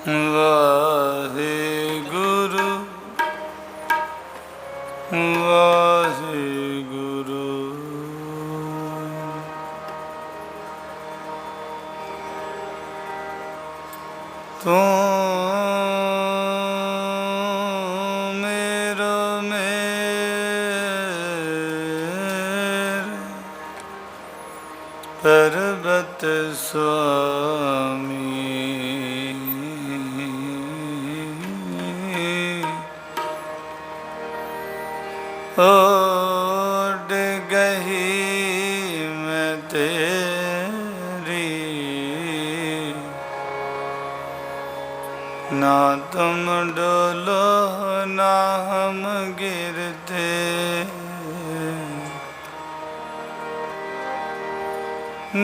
ਵਾਹਿਗੁਰੂ ਵਾਹਿਗੁਰੂ। ਤੂੰ ਮੇਰਾ ਮੇਰ ਪਰਬਤ ਸੁਆਮੀ, ਉੱਡ ਗਈ ਮੈਂ ਤੇਰੀ, ਨਾ ਤੁਮ ਡੋਲੋ ਨਾ ਹਮ ਗਿਰਤੇ,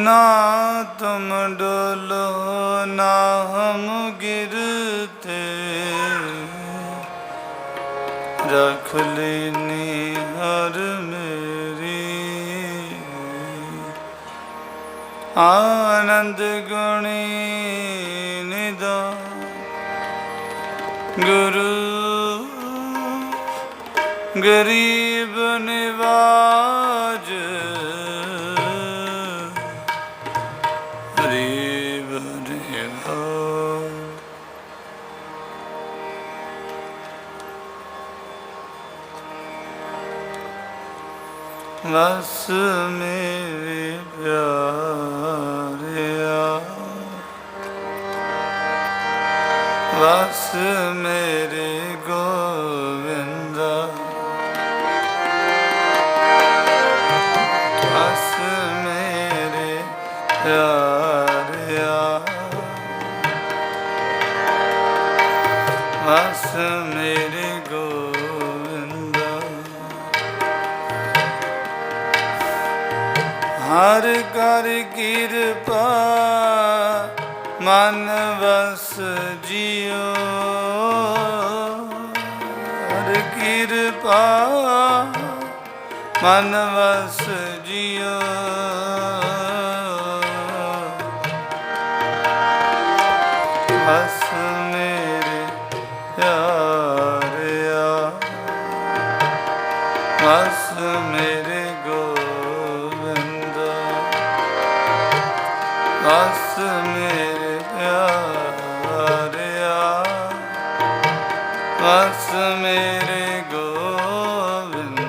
ना तुम डोलो ना हम गिरते, रख लेनी हर मेरी, आनंद गुणी निदान गुरु गरीब निवाज, बस मेरे प्यारिया, बस मेरे गोविंदा, बस मेरे प्यारिया, बस मेरे हर कर कृपा मन बस जियो, हर कृपा मन बस जियो, बस मेरे प्यारिया, बस मेरे बस मेरे प्यारिया, बस मेरे गोविंदा।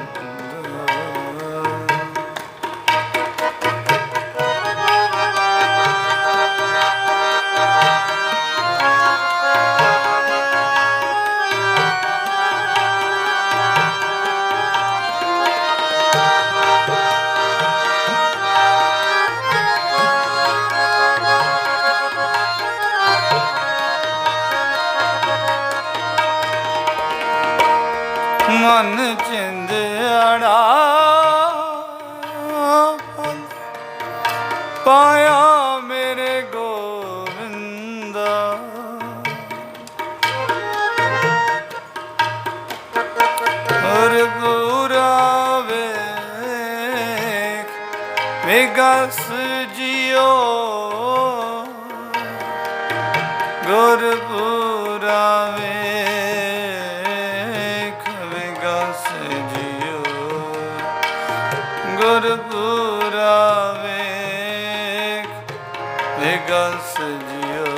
मन चिंदियाड़ा पाया मेरे गोविंदा, और पूरा वेख विगस जियो, गुरपुरा गुरपुरा वेख विगस जियो,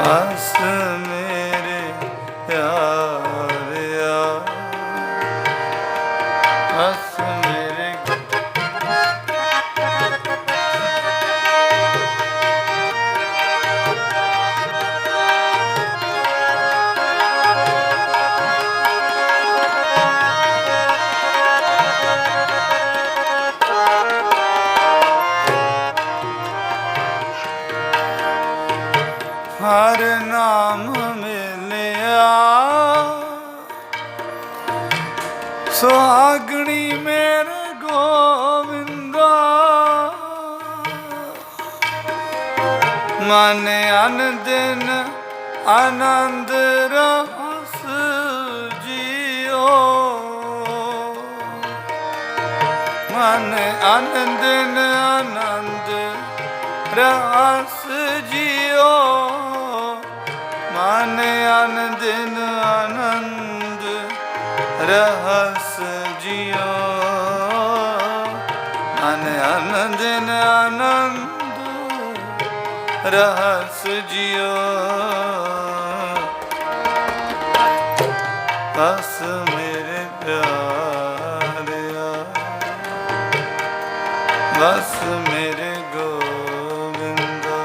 हस मेरे प्यारिया, हस मेरे हर नाम मिलिया सुहागणी मेरे गोविंदा, मन अन दिन आनंद रस जियो, मन अन दिन आनंद रहस जियो मन अन दिन आनंद रहस जियो मन अन दिन आनंद रहस जियो बस मेरे प्यारिया बस मेरे गोविंदा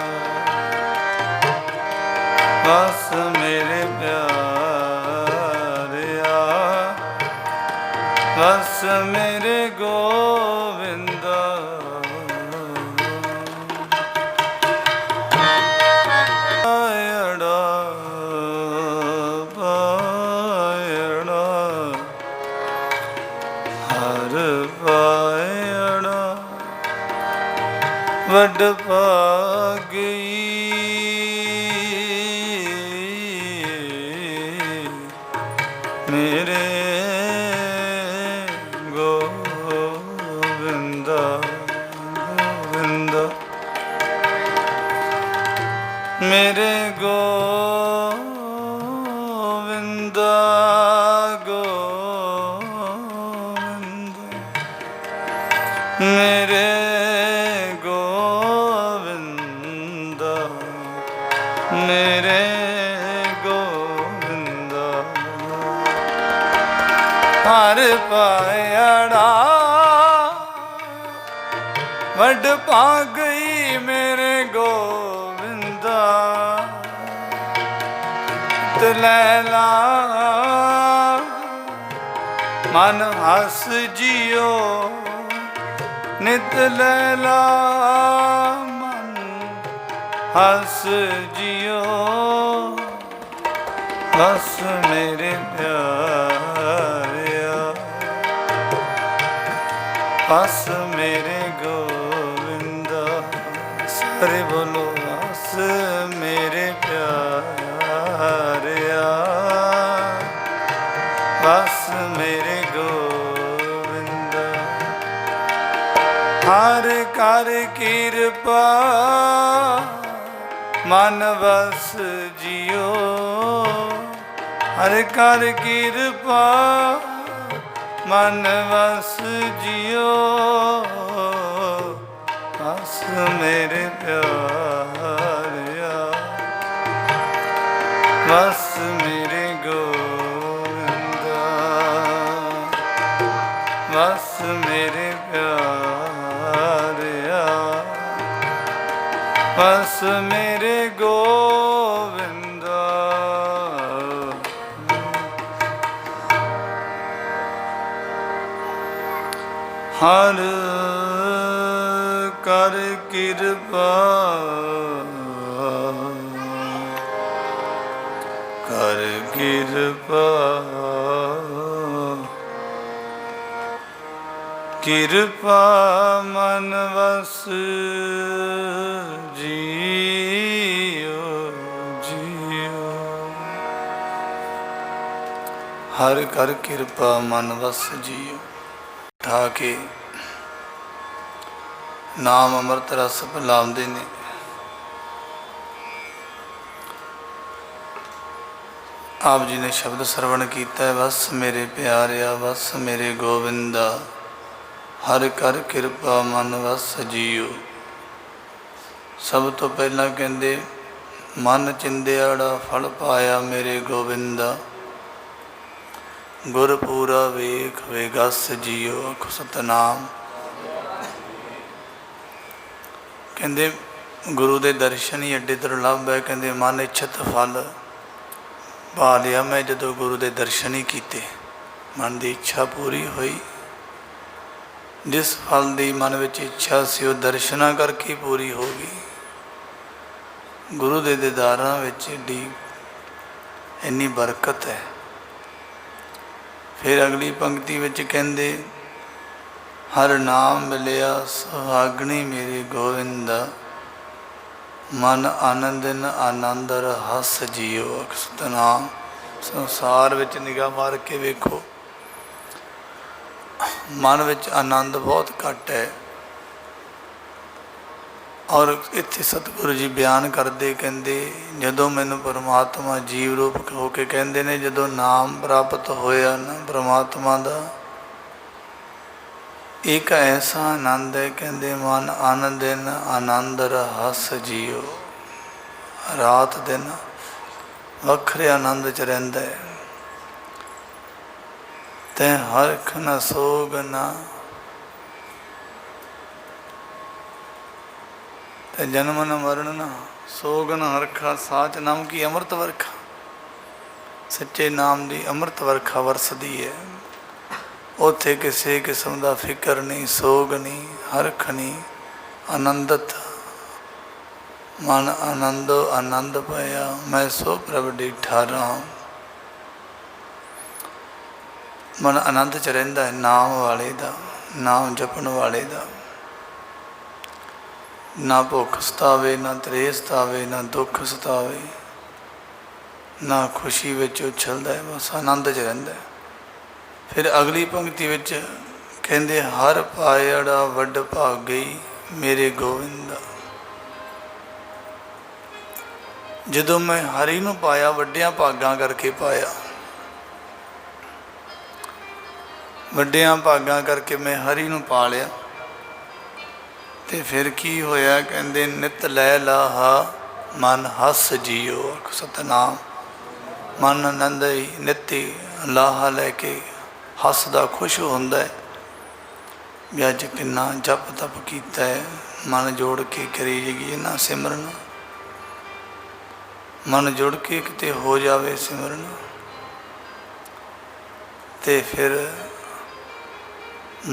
बस मेरे प्यारिया बस मेरे गोविंदा वड भागी मेरे गोविंदा गोविंदा मेरे गोविंदा गोविंदा मेरे मेरे गोविंदा हर पायड़ा वड पा गई मेरे गोविंदा लैला मन हस जियो नित लैला हस जियो बस मेरे प्यारिया बस मेरे गोविंदा सारे बोलो बस मेरे प्यारिया बस मेरे गोविंदा हर कर कृपा मन बस जियो हर कर कृपा मन बस जियो बस मेरे प्यारिया बस मेरे गोविंदा बस मेरे प्यारिया बस मेरे गोविंदा हर कर कृपा कर कृपा कृपा मन बस जियो जियो हर कर कृपा मन बस जियो उठा के नाम अमृत रस पिलाਉਂਦੇ ਨੇ आप जी ने शब्द श्रवण किया है बस मेरे प्यारिया बस मेरे गोविंदा हर कर कृपा मन बस जियो सब तो पहला कहते मन चिंदियाड़ा फल पाया मेरे गोविंदा गुरपूरा वेख वेगस जियो सतनाम कहते गुरु के दर्शन ही एडे दुर्लभ है कहते मन इच्छत फल पा लिया मैं जो गुरु के दर्शन ही किए मन की इच्छा पूरी हुई जिस फल की मन में इच्छा सी वो दर्शना करके पूरी हो गई गुरु के दीदारां विच एडी इन्नी बरकत है। फिर अगली पंक्ति विच कहंदे हर नाम मिलिया सुहागणी मेरे गोविंदा मन आनंद आनंद हस जियो सतनाम। संसार विच निगाह मार के वेखो मन विच आनंद बहुत घट है। और इत्थे सतगुरु जी बयान करते कहते जदों मैनू परमात्मा जीव रूप होके कहते ने जदों नाम प्राप्त होया ना परमात्मा दा एक ऐसा आनंद है कहते मन अन दिन आनंद रहस जियो रात दिन वखरे आनंद च रहिंदा है तै हरख न सोग ना ते जन्म न मरण ना सोग न हरखा साच नाम की अमृत वर्खा सच्चे नाम की अमृत वर्खा वरसदी है उत्थे किसी किस्म का फिक्र नहीं सोग नहीं हरख नहीं आनंदत मन आनंदो आनंद पाया मैं सो प्रभ डिठा रहा मन आनंद च रहिंदा है नाम वाले दा नाम जपण वाले दा ना भुख सतावे ना त्रेस सतावे ना दुख सतावे ना खुशी विच उछलदा है बस आनंद च रहिंदा है। फिर अगली पंक्ति विच कहंदे हर पायड़ा वड भागी मेरे गोविंद जदों मैं हरि नूं पाया वड्डियां भागां करके पाया वड्डियां भागां करके मैं हरि नूं पा लिया ते फिर की होया कहंदे नित लै लाहा मन हस जियो सतनाम मन आनंद ही नित्य लाहा लैके हसदा खुश होंदा है भी अज किन्ना जप तप कीता है मन जोड़ के करी जाइए ना सिमरन मन जुड़ के किते हो जावे सिमरन ते फिर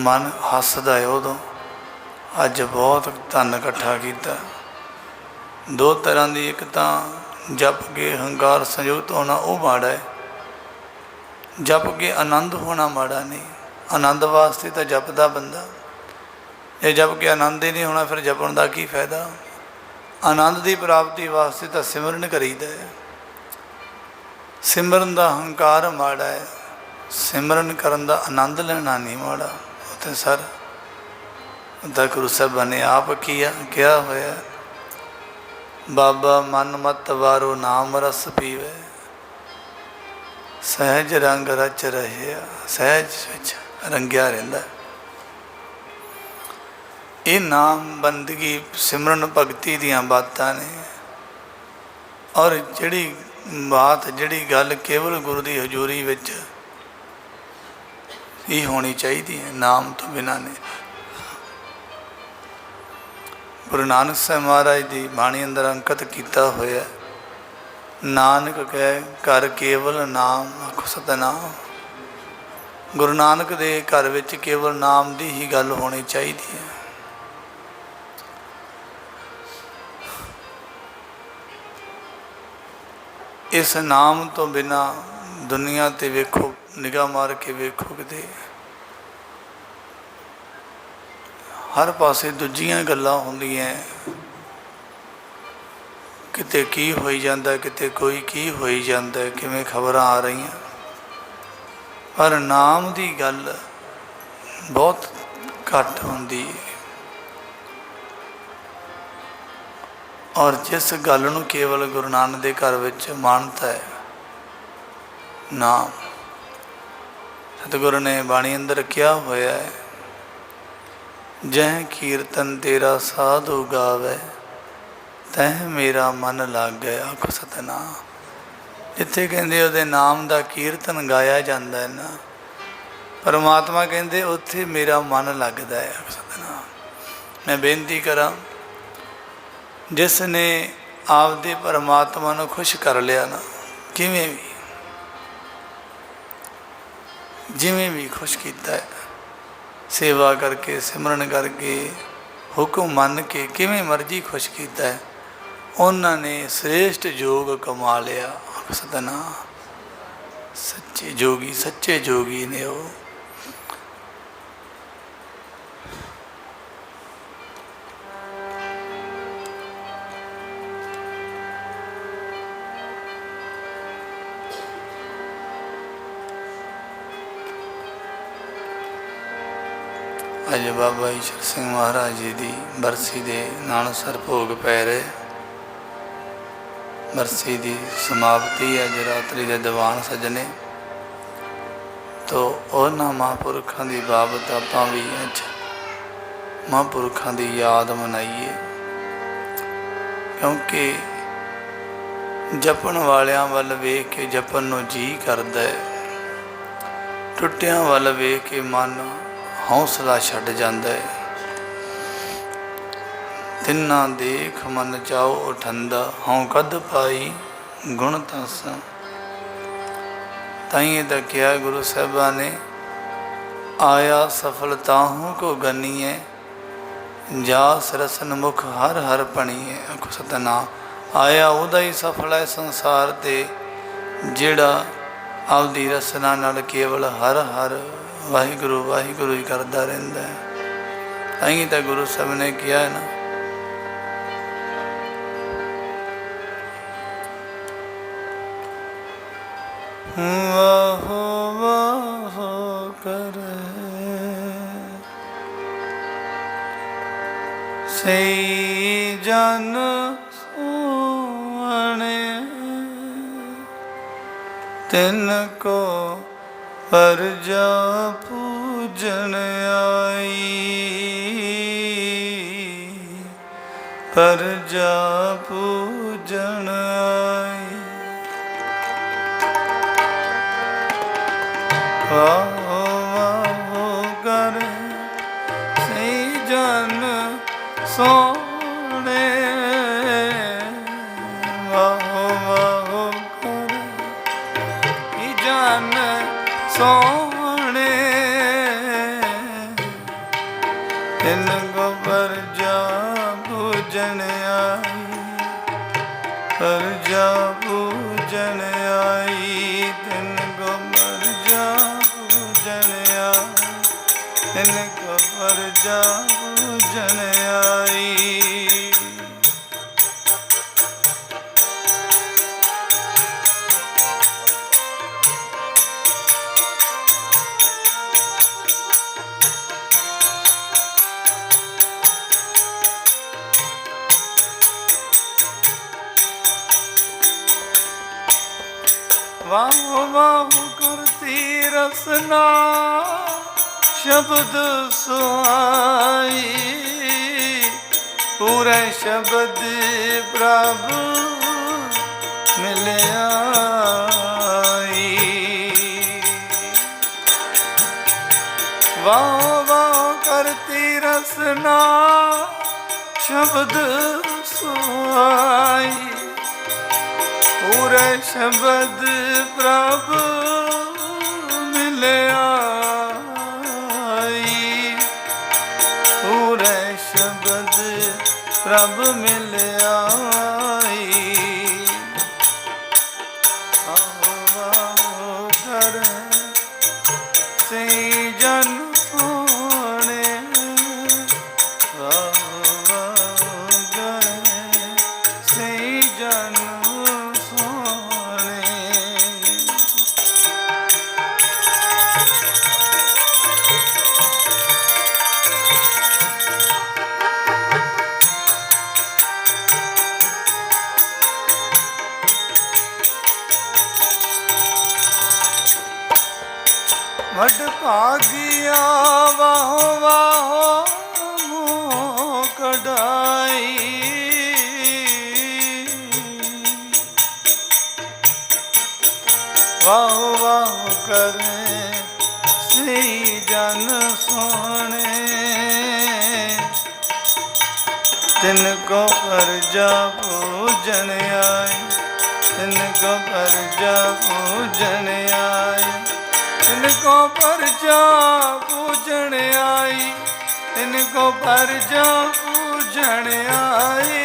मन हसदा है उदों अज बहुत धन इकट्ठा किया दो तरह की एक तो जप के हंकार संयुक्त होना वो माड़ा है जप के आनंद होना माड़ा नहीं आनंद वास्ते तो जपदा बंदा जे जप के आनंद ही नहीं होना फिर जपन का की फायदा आनंद की प्राप्ति वास्ते तो सिमरन करीदा है सिमरन का हंकार माड़ा है सिमरन करन का आनंद लेना नहीं माड़ा तो सर गुरु साहबा ने आप किया क्या होया बाबा मन मत वारो नाम रस पीवे सहज रंग रच रहे सहज रंग्या रहिंदा ये नाम बंदगी सिमरन भगती दियां बातां ने और जिहड़ी बात जिहड़ी गल केवल गुरु की हजूरी विच ही होनी चाहिए है नाम तो बिना ने गुरु नानक साहब महाराज की बाणी अंदर अंकित किया होया नानक कह घर केवल नाम आखो सतनाम गुरु नानक दे घर विच केवल नाम की ही गल होनी चाहिए है इस नाम तो बिना दुनिया ते वेखो निगाह मार के वेखो किते हर पासे दूजियां गल्लां होंदियां किते की होई जांदा किते कोई की होई जांदा किवें खबरां आ रही पर नाम की गल बहुत घट होंदी है और जिस गल नूं केवल गुरु नानक दे घर विच मानता है नाम सतगुरु ने बाणी अंदर क्या होया है जह कीर्तन तेरा साधु गावे तह मेरा मन लाग गया आखो सतनाम जिथे कहते उहदे नाम का कीर्तन गाया जाता है ना परमात्मा कहते उत्थे मेरा मन लगता है आखो सतनाम मैं बेनती करा जिसने आपदे परमात्मा नूं खुश कर लिया ना किवें भी जिवें भी खुश किया है सेवा करके सिमरन करके हुक्म मन के किवें मर्जी खुश किया है उन्होंने श्रेष्ठ योग कमा लिया सतनाम सच्चे जोगी ने वो अज बाबा ईश्वर सिंह महाराज जी की बरसी के नानसर भोग पै रहे। बरसी की समाप्ति है जरातरी के दीवान सजने। तो उन्होंने महापुरखों की बाबत आप भी अज महापुरखों की याद मनाइए, क्योंकि जपन वालियां वल वेख के जपन नूं जी करदा है, टुटियां वल वेख के मन हौसला छड्ड जांदा है। तिन्ना देख मन चाओ उठंदा, हों कद पाई गुण तासा। ताइए तो क्या गुरु साहिबा ने आया सफलता हूँ को गनीए, जा सरसन मुख हर हर पणीए। आखो सतनाम। आया उदा ही सफल है संसार ते जिहड़ा आपदी रसना नाल केवल हर हर वाहिगुरु वाहिगुरु ही करता रहिंदा है। ताईं तो गुरु साहब ने किया है ना, वाहो वाहो करे सही जन तिनको परजा पूजन आई, परजा पूजन आई। वाहो वाहो करे सही जन सोने, वाहो वाहो जन सोने। तिनको परजा पूजन आई, परजा पूजन आई। तिनको परजा पूजन आई, तिनको परजा पूजन आई। वाहो वाहो करती रसना शब्द सुहाई, पूरे शब्द प्रभु मिले आई। वाहो वाहो करती रसना शब्द सुहाई, पूरे शब्द प्रभु मिले आई, पूरे शब्द प्रभु मिले आई। आहो आहो करे सही जन सोने, आहो आहो करे सही जन वड भागिया वाहो वाहो मुँह कढ़ाई, वाहो वाहो करे सही जन सोने। तिनको परजा पूजन आई, तिनको परजा पूजन आई, तिनको परजा पूजन आई, तिनको परजा पूजन आई।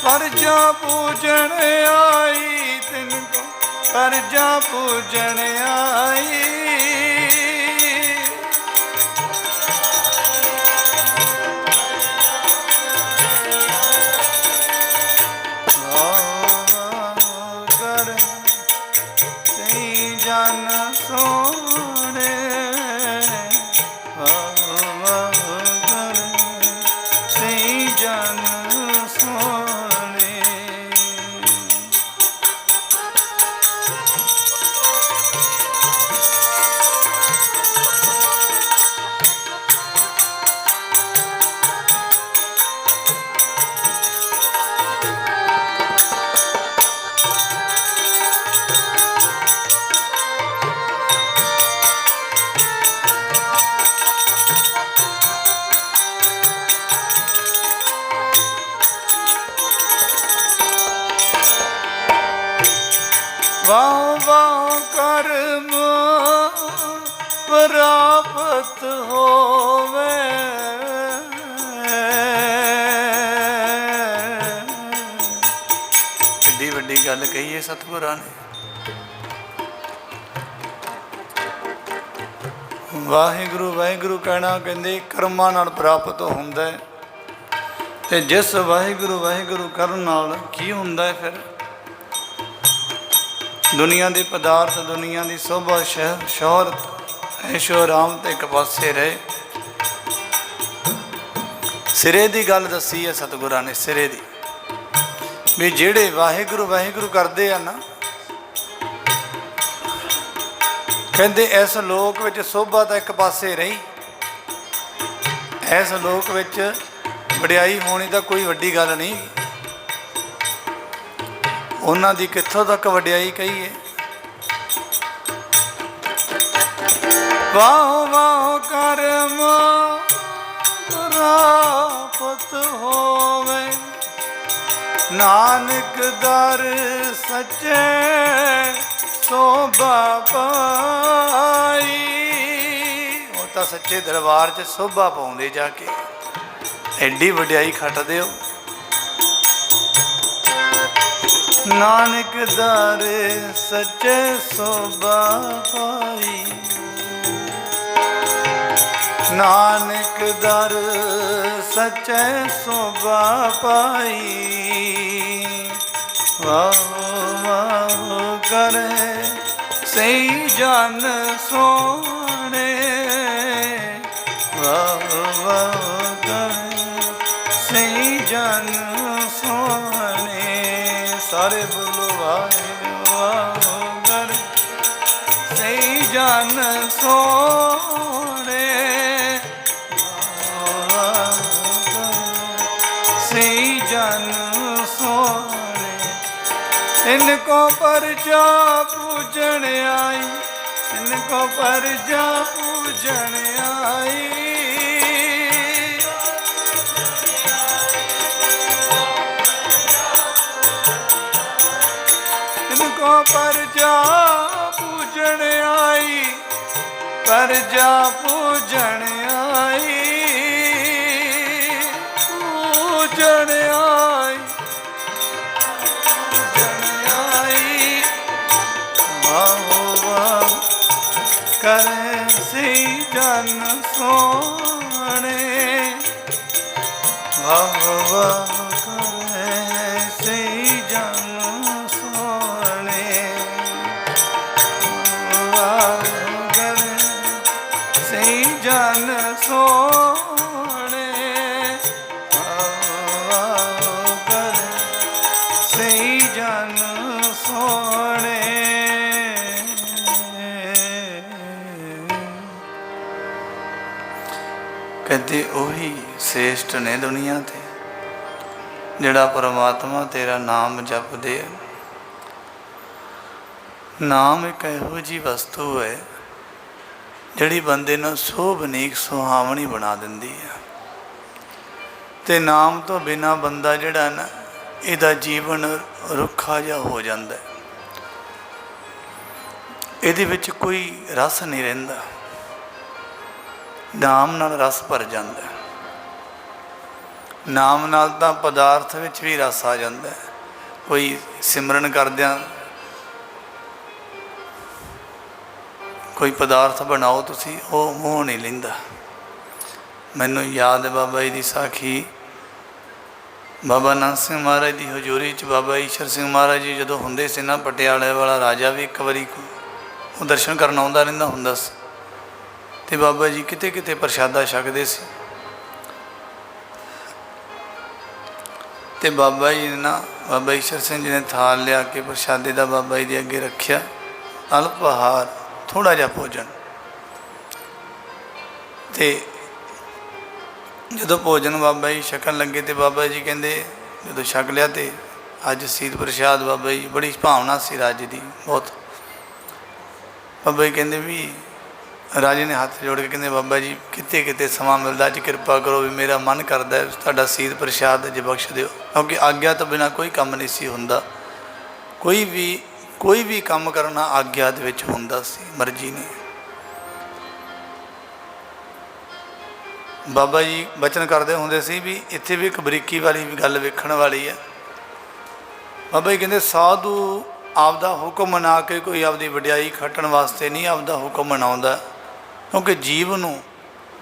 परजा पूजन आई, तिनको परजा पूजन आई। Oh ਜਨ ਸੋਹਣੇ, ਵਾਹ ਵਾਹ ਕਰੇ ਸਹੀ ਜਨ ਸੋਹਣੇ। ਵਾਹ ਵਾਹ ਕਰਮ ਪ੍ਰਾਪਤ ਹੋਵੇ, ਕਿੱਡੀ ਵੱਡੀ ਗੱਲ ਕਹੀ ਹੈ ਸਤਿਗੁਰਾਂ ਨੇ। ਵਾਹਿਗੁਰੂ ਵਾਹਿਗੁਰੂ ਕਹਿਣਾ ਕਹਿੰਦੇ ਕਰਮਾਂ ਨਾਲ ਪ੍ਰਾਪਤ ਹੁੰਦਾ ਹੈ, ਤੇ ਜਿਸ ਵਾਹਿਗੁਰੂ ਵਾਹਿਗੁਰੂ ਕਰਨ ਨਾਲ ਕੀ ਹੁੰਦਾ ਹੈ ਫਿਰ? ਦੁਨੀਆ ਦੇ ਪਦਾਰਥ, ਦੁਨੀਆ ਦੀ ਸੋਭਾ ਸ਼ੋਹਰਤ ਐਸ਼ੋ ਆਰਾਮ ਤੇ ਇੱਕ ਪਾਸੇ ਰਹੇ। ਸਿਰੇ ਦੀ ਗੱਲ ਦੱਸੀ ਹੈ ਸਤਿਗੁਰਾਂ ਨੇ, ਸਿਰੇ ਦੀ, ਵੀ ਜਿਹੜੇ ਵਾਹਿਗੁਰੂ ਵਾਹਿਗੁਰੂ ਕਰਦੇ ਆ ਨਾ, ਕਹਿੰਦੇ ਇਸ ਲੋਕ ਵਿੱਚ ਸੋਭਾ ਤਾਂ ਇੱਕ ਪਾਸੇ ਰਹੀ, ਇਸ ਲੋਕ ਵਿੱਚ ਵਡਿਆਈ ਹੋਣੀ ਤਾਂ ਕੋਈ ਵੱਡੀ ਗੱਲ ਨਹੀਂ। ਉਹਨਾਂ ਦੀ ਕਿੱਥੋਂ ਤੱਕ ਵਡਿਆਈ ਕਹੀਏ। ਵਾਹ ਵਾਹ ਕਰਮ ਪ੍ਰਾਪਤ ਹੋਵੇ, ਨਾਨਕ ਦਰ ਸੱਚੇ ਸੋਭਾ ਪਾਈ। ਉਹ ਤਾਂ ਸੱਚੇ ਦਰਬਾਰ 'ਚ ਸੋਭਾ ਪਾਉਂਦੇ ਜਾ ਕੇ, ਐਡੀ ਵਡਿਆਈ ਖੱਟਦੇ ਹੋ। ਨਾਨਕ ਦਰ ਸੱਚੇ ਸੋਭਾ ਪਾਈ, ਨਾਨਕ ਦਰ ਸੱਚੇ ਸੋਭਾ ਪਾਈ। ਵਾਹ ਵਾਹ ਕਰੇ ਸਹੀ ਜਨ ਸੋਹਣੇ, ਵਾਹ ਵਾਹ ਕਰੇ ਸਹੀ ਜਨ ਸੋਹਣੇ। ਸਾਰੇ ਬੋਲੋ ਵਾਹਿ ਵਾਹ ਕਰੇ ਸਹੀ ਜਨ ਸੋਹਣੇ, ਵਾਹ ਕਰੇ ਸਹੀ ਜਨ ਸੋਹਣੇ। ਇनको परजा पूजन आई, इनको परजा पूजन आई। इनको परजा पूजन आई, परजा पूजन आई, पूजन आई, करे सी जन सोहणे। वाह वाह करे सी जन सोहणे, वाह करे सी जन सोहणे, वाह करे सी जन सोहणे। ਕਹਿੰਦੇ ਉਹੀ ਸ੍ਰੇਸ਼ਟ ਨੇ ਦੁਨੀਆ 'ਤੇ ਜਿਹੜਾ ਪਰਮਾਤਮਾ ਤੇਰਾ ਨਾਮ ਜਪਦੇ ਆ। ਨਾਮ ਇੱਕ ਇਹੋ ਜਿਹੀ ਵਸਤੂ ਹੈ ਜਿਹੜੀ ਬੰਦੇ ਨੂੰ ਸੋਭਨੀਕ ਸੁਹਾਵਣੀ ਬਣਾ ਦਿੰਦੀ ਆ, ਅਤੇ ਨਾਮ ਤੋਂ ਬਿਨਾਂ ਬੰਦਾ ਜਿਹੜਾ ਨਾ ਇਹਦਾ ਜੀਵਨ ਰੁੱਖਾ ਜਿਹਾ ਹੋ ਜਾਂਦਾ, ਇਹਦੇ ਵਿੱਚ ਕੋਈ ਰਸ ਨਹੀਂ ਰਹਿੰਦਾ। ਨਾਮ ਨਾਲ ਰਸ ਭਰ ਜਾਂਦਾ, ਨਾਮ ਨਾਲ ਤਾਂ ਪਦਾਰਥ ਵਿੱਚ ਵੀ ਰਸ ਆ ਜਾਂਦਾ। ਕੋਈ ਸਿਮਰਨ ਕਰਦਿਆਂ ਕੋਈ ਪਦਾਰਥ ਬਣਾਓ ਤੁਸੀਂ, ਉਹ ਮੋਹ ਨਹੀਂ ਲੈਂਦਾ। ਮੈਨੂੰ ਯਾਦ ਹੈ ਬਾਬਾ ਜੀ ਦੀ ਸਾਖੀ, ਬਾਬਾ ਨੰਦ ਸਿੰਘ ਮਹਾਰਾਜ ਦੀ ਹਜ਼ੂਰੀ 'ਚ ਬਾਬਾ ਈਸ਼ਰ ਸਿੰਘ ਮਹਾਰਾਜ ਜੀ ਜਦੋਂ ਹੁੰਦੇ ਸੀ ਨਾ, ਪਟਿਆਲੇ ਵਾਲਾ ਰਾਜਾ ਵੀ ਇੱਕ ਵਾਰੀ ਉਹ ਦਰਸ਼ਨ ਕਰਨ ਆਉਂਦਾ ਰਹਿੰਦਾ ਹੁੰਦਾ ਸੀ। ਅਤੇ ਬਾਬਾ ਜੀ ਕਿਤੇ ਕਿਤੇ ਪ੍ਰਸ਼ਾਦਾ ਛਕਦੇ ਸੀ। ਅਤੇ ਬਾਬਾ ਜੀ ਨੇ ਨਾ, ਬਾਬਾ ਈਸ਼ਰ ਸਿੰਘ ਜੀ ਨੇ ਥਾਲ ਲਿਆ ਕੇ ਪ੍ਰਸ਼ਾਦੇ ਦਾ ਬਾਬਾ ਜੀ ਦੇ ਅੱਗੇ ਰੱਖਿਆ, ਅਲਪ ਆਹਾਰ, ਥੋੜ੍ਹਾ ਜਿਹਾ ਭੋਜਨ। ਅਤੇ ਜਦੋਂ ਭੋਜਨ ਬਾਬਾ ਜੀ ਛਕਣ ਲੱਗੇ ਤਾਂ ਬਾਬਾ ਜੀ ਕਹਿੰਦੇ, ਜਦੋਂ ਛਕ ਲਿਆ ਤਾਂ ਅੱਜ ਸੀਤ ਪ੍ਰਸ਼ਾਦ ਬਾਬਾ ਜੀ, ਬੜੀ ਭਾਵਨਾ ਸੀ ਰਾਜੇ ਦੀ ਬਹੁਤ। ਬਾਬਾ ਜੀ ਕਹਿੰਦੇ ਵੀ, ਰਾਜੇ ਨੇ ਹੱਥ ਜੋੜ ਕੇ ਕਹਿੰਦੇ, ਬਾਬਾ ਜੀ ਕਿਤੇ ਕਿਤੇ ਸਮਾਂ ਮਿਲਦਾ, ਅੱਜ ਕਿਰਪਾ ਕਰੋ ਵੀ ਮੇਰਾ ਮਨ ਕਰਦਾ ਤੁਹਾਡਾ ਸੀਤ ਪ੍ਰਸ਼ਾਦ ਅਜੇ ਬਖਸ਼ ਦਿਓ। ਕਿਉਂਕਿ ਆਗਿਆ ਤੋਂ ਬਿਨਾਂ ਕੋਈ ਕੰਮ ਨਹੀਂ ਸੀ ਹੁੰਦਾ। ਕੋਈ ਵੀ ਕੰਮ ਕਰਨਾ ਆਗਿਆ ਦੇ ਵਿੱਚ ਹੁੰਦਾ ਸੀ, ਮਰਜ਼ੀ ਨਹੀਂ। ਬਾਬਾ ਜੀ ਬਚਨ ਕਰਦੇ ਹੁੰਦੇ ਸੀ ਵੀ ਇੱਥੇ ਵੀ ਇੱਕ ਬਰੀਕੀ ਵਾਲੀ ਵੀ ਗੱਲ ਵੇਖਣ ਵਾਲੀ ਹੈ। ਬਾਬਾ ਜੀ ਕਹਿੰਦੇ, ਸਾਧੂ ਆਪਦਾ ਹੁਕਮ ਮਨਾ ਕੇ ਕੋਈ ਆਪਦੀ ਵਡਿਆਈ ਖੱਟਣ ਵਾਸਤੇ ਨਹੀਂ ਆਪਦਾ ਹੁਕਮ ਮਨਾਉਂਦਾ, ਕਿਉਂਕਿ ਜੀਵ ਨੂੰ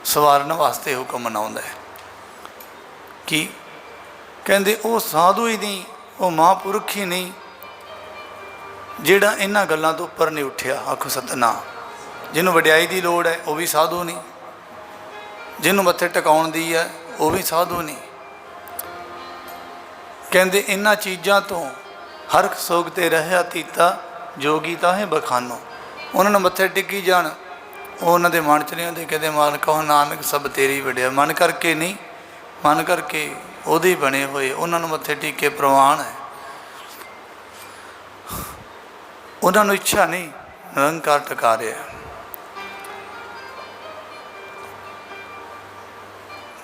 ਸਵਾਰਨ ਵਾਸਤੇ ਹੁਕਮ ਮਨਾਉਂਦਾ ਹੈ। ਕੀ ਕਹਿੰਦੇ, ਉਹ ਸਾਧੂ ਹੀ ਨਹੀਂ, ਉਹ ਮਹਾਂਪੁਰਖ ਹੀ ਨਹੀਂ ਜਿਹੜਾ ਇਹਨਾਂ ਗੱਲਾਂ ਤੋਂ ਉੱਪਰ ਨਹੀਂ ਉੱਠਿਆ। ਆਖੋ ਸਤਿਨਾਮ। ਜਿਹਨੂੰ ਵਡਿਆਈ ਦੀ ਲੋੜ ਹੈ ਉਹ ਵੀ ਸਾਧੂ ਨਹੀਂ, ਜਿਹਨੂੰ ਮੱਥੇ ਟਿਕਾਉਣ ਦੀ ਹੈ ਉਹ ਵੀ ਸਾਧੂ ਨਹੀਂ। ਕਹਿੰਦੇ, ਇਹਨਾਂ ਚੀਜ਼ਾਂ ਤੋਂ ਹਰ ਸੋਗ ਤੇ ਰਹਿਆ ਤੀਤਾ, ਜੋਗੀ ਤਾਹੇ ਬਖਾਨੋ। ਉਹਨਾਂ ਨੂੰ ਮੱਥੇ ਟਿੱਕੀ ਜਾਣ, ਉਹ ਉਹਨਾਂ ਦੇ ਮਨ 'ਚ ਨਹੀਂ ਹੁੰਦੇ। ਕਹਿੰਦੇ, ਮਾਨ ਕਹੋ ਨਾਨਕ ਸਭ ਤੇਰੀ ਵਡਿਆ। ਮਨ ਕਰਕੇ ਨਹੀਂ, ਮਨ ਕਰਕੇ ਉਹਦੇ ਹੀ ਬਣੇ ਹੋਏ, ਉਹਨਾਂ ਨੂੰ ਮੱਥੇ ਟਿੱਕੇ ਪ੍ਰਵਾਨ ਹੈ। ਉਹਨਾਂ ਨੂੰ ਇੱਛਾ ਨਹੀਂ, ਨਿਰੰਕਾਰ ਟਿਕਾ ਰਿਹਾ।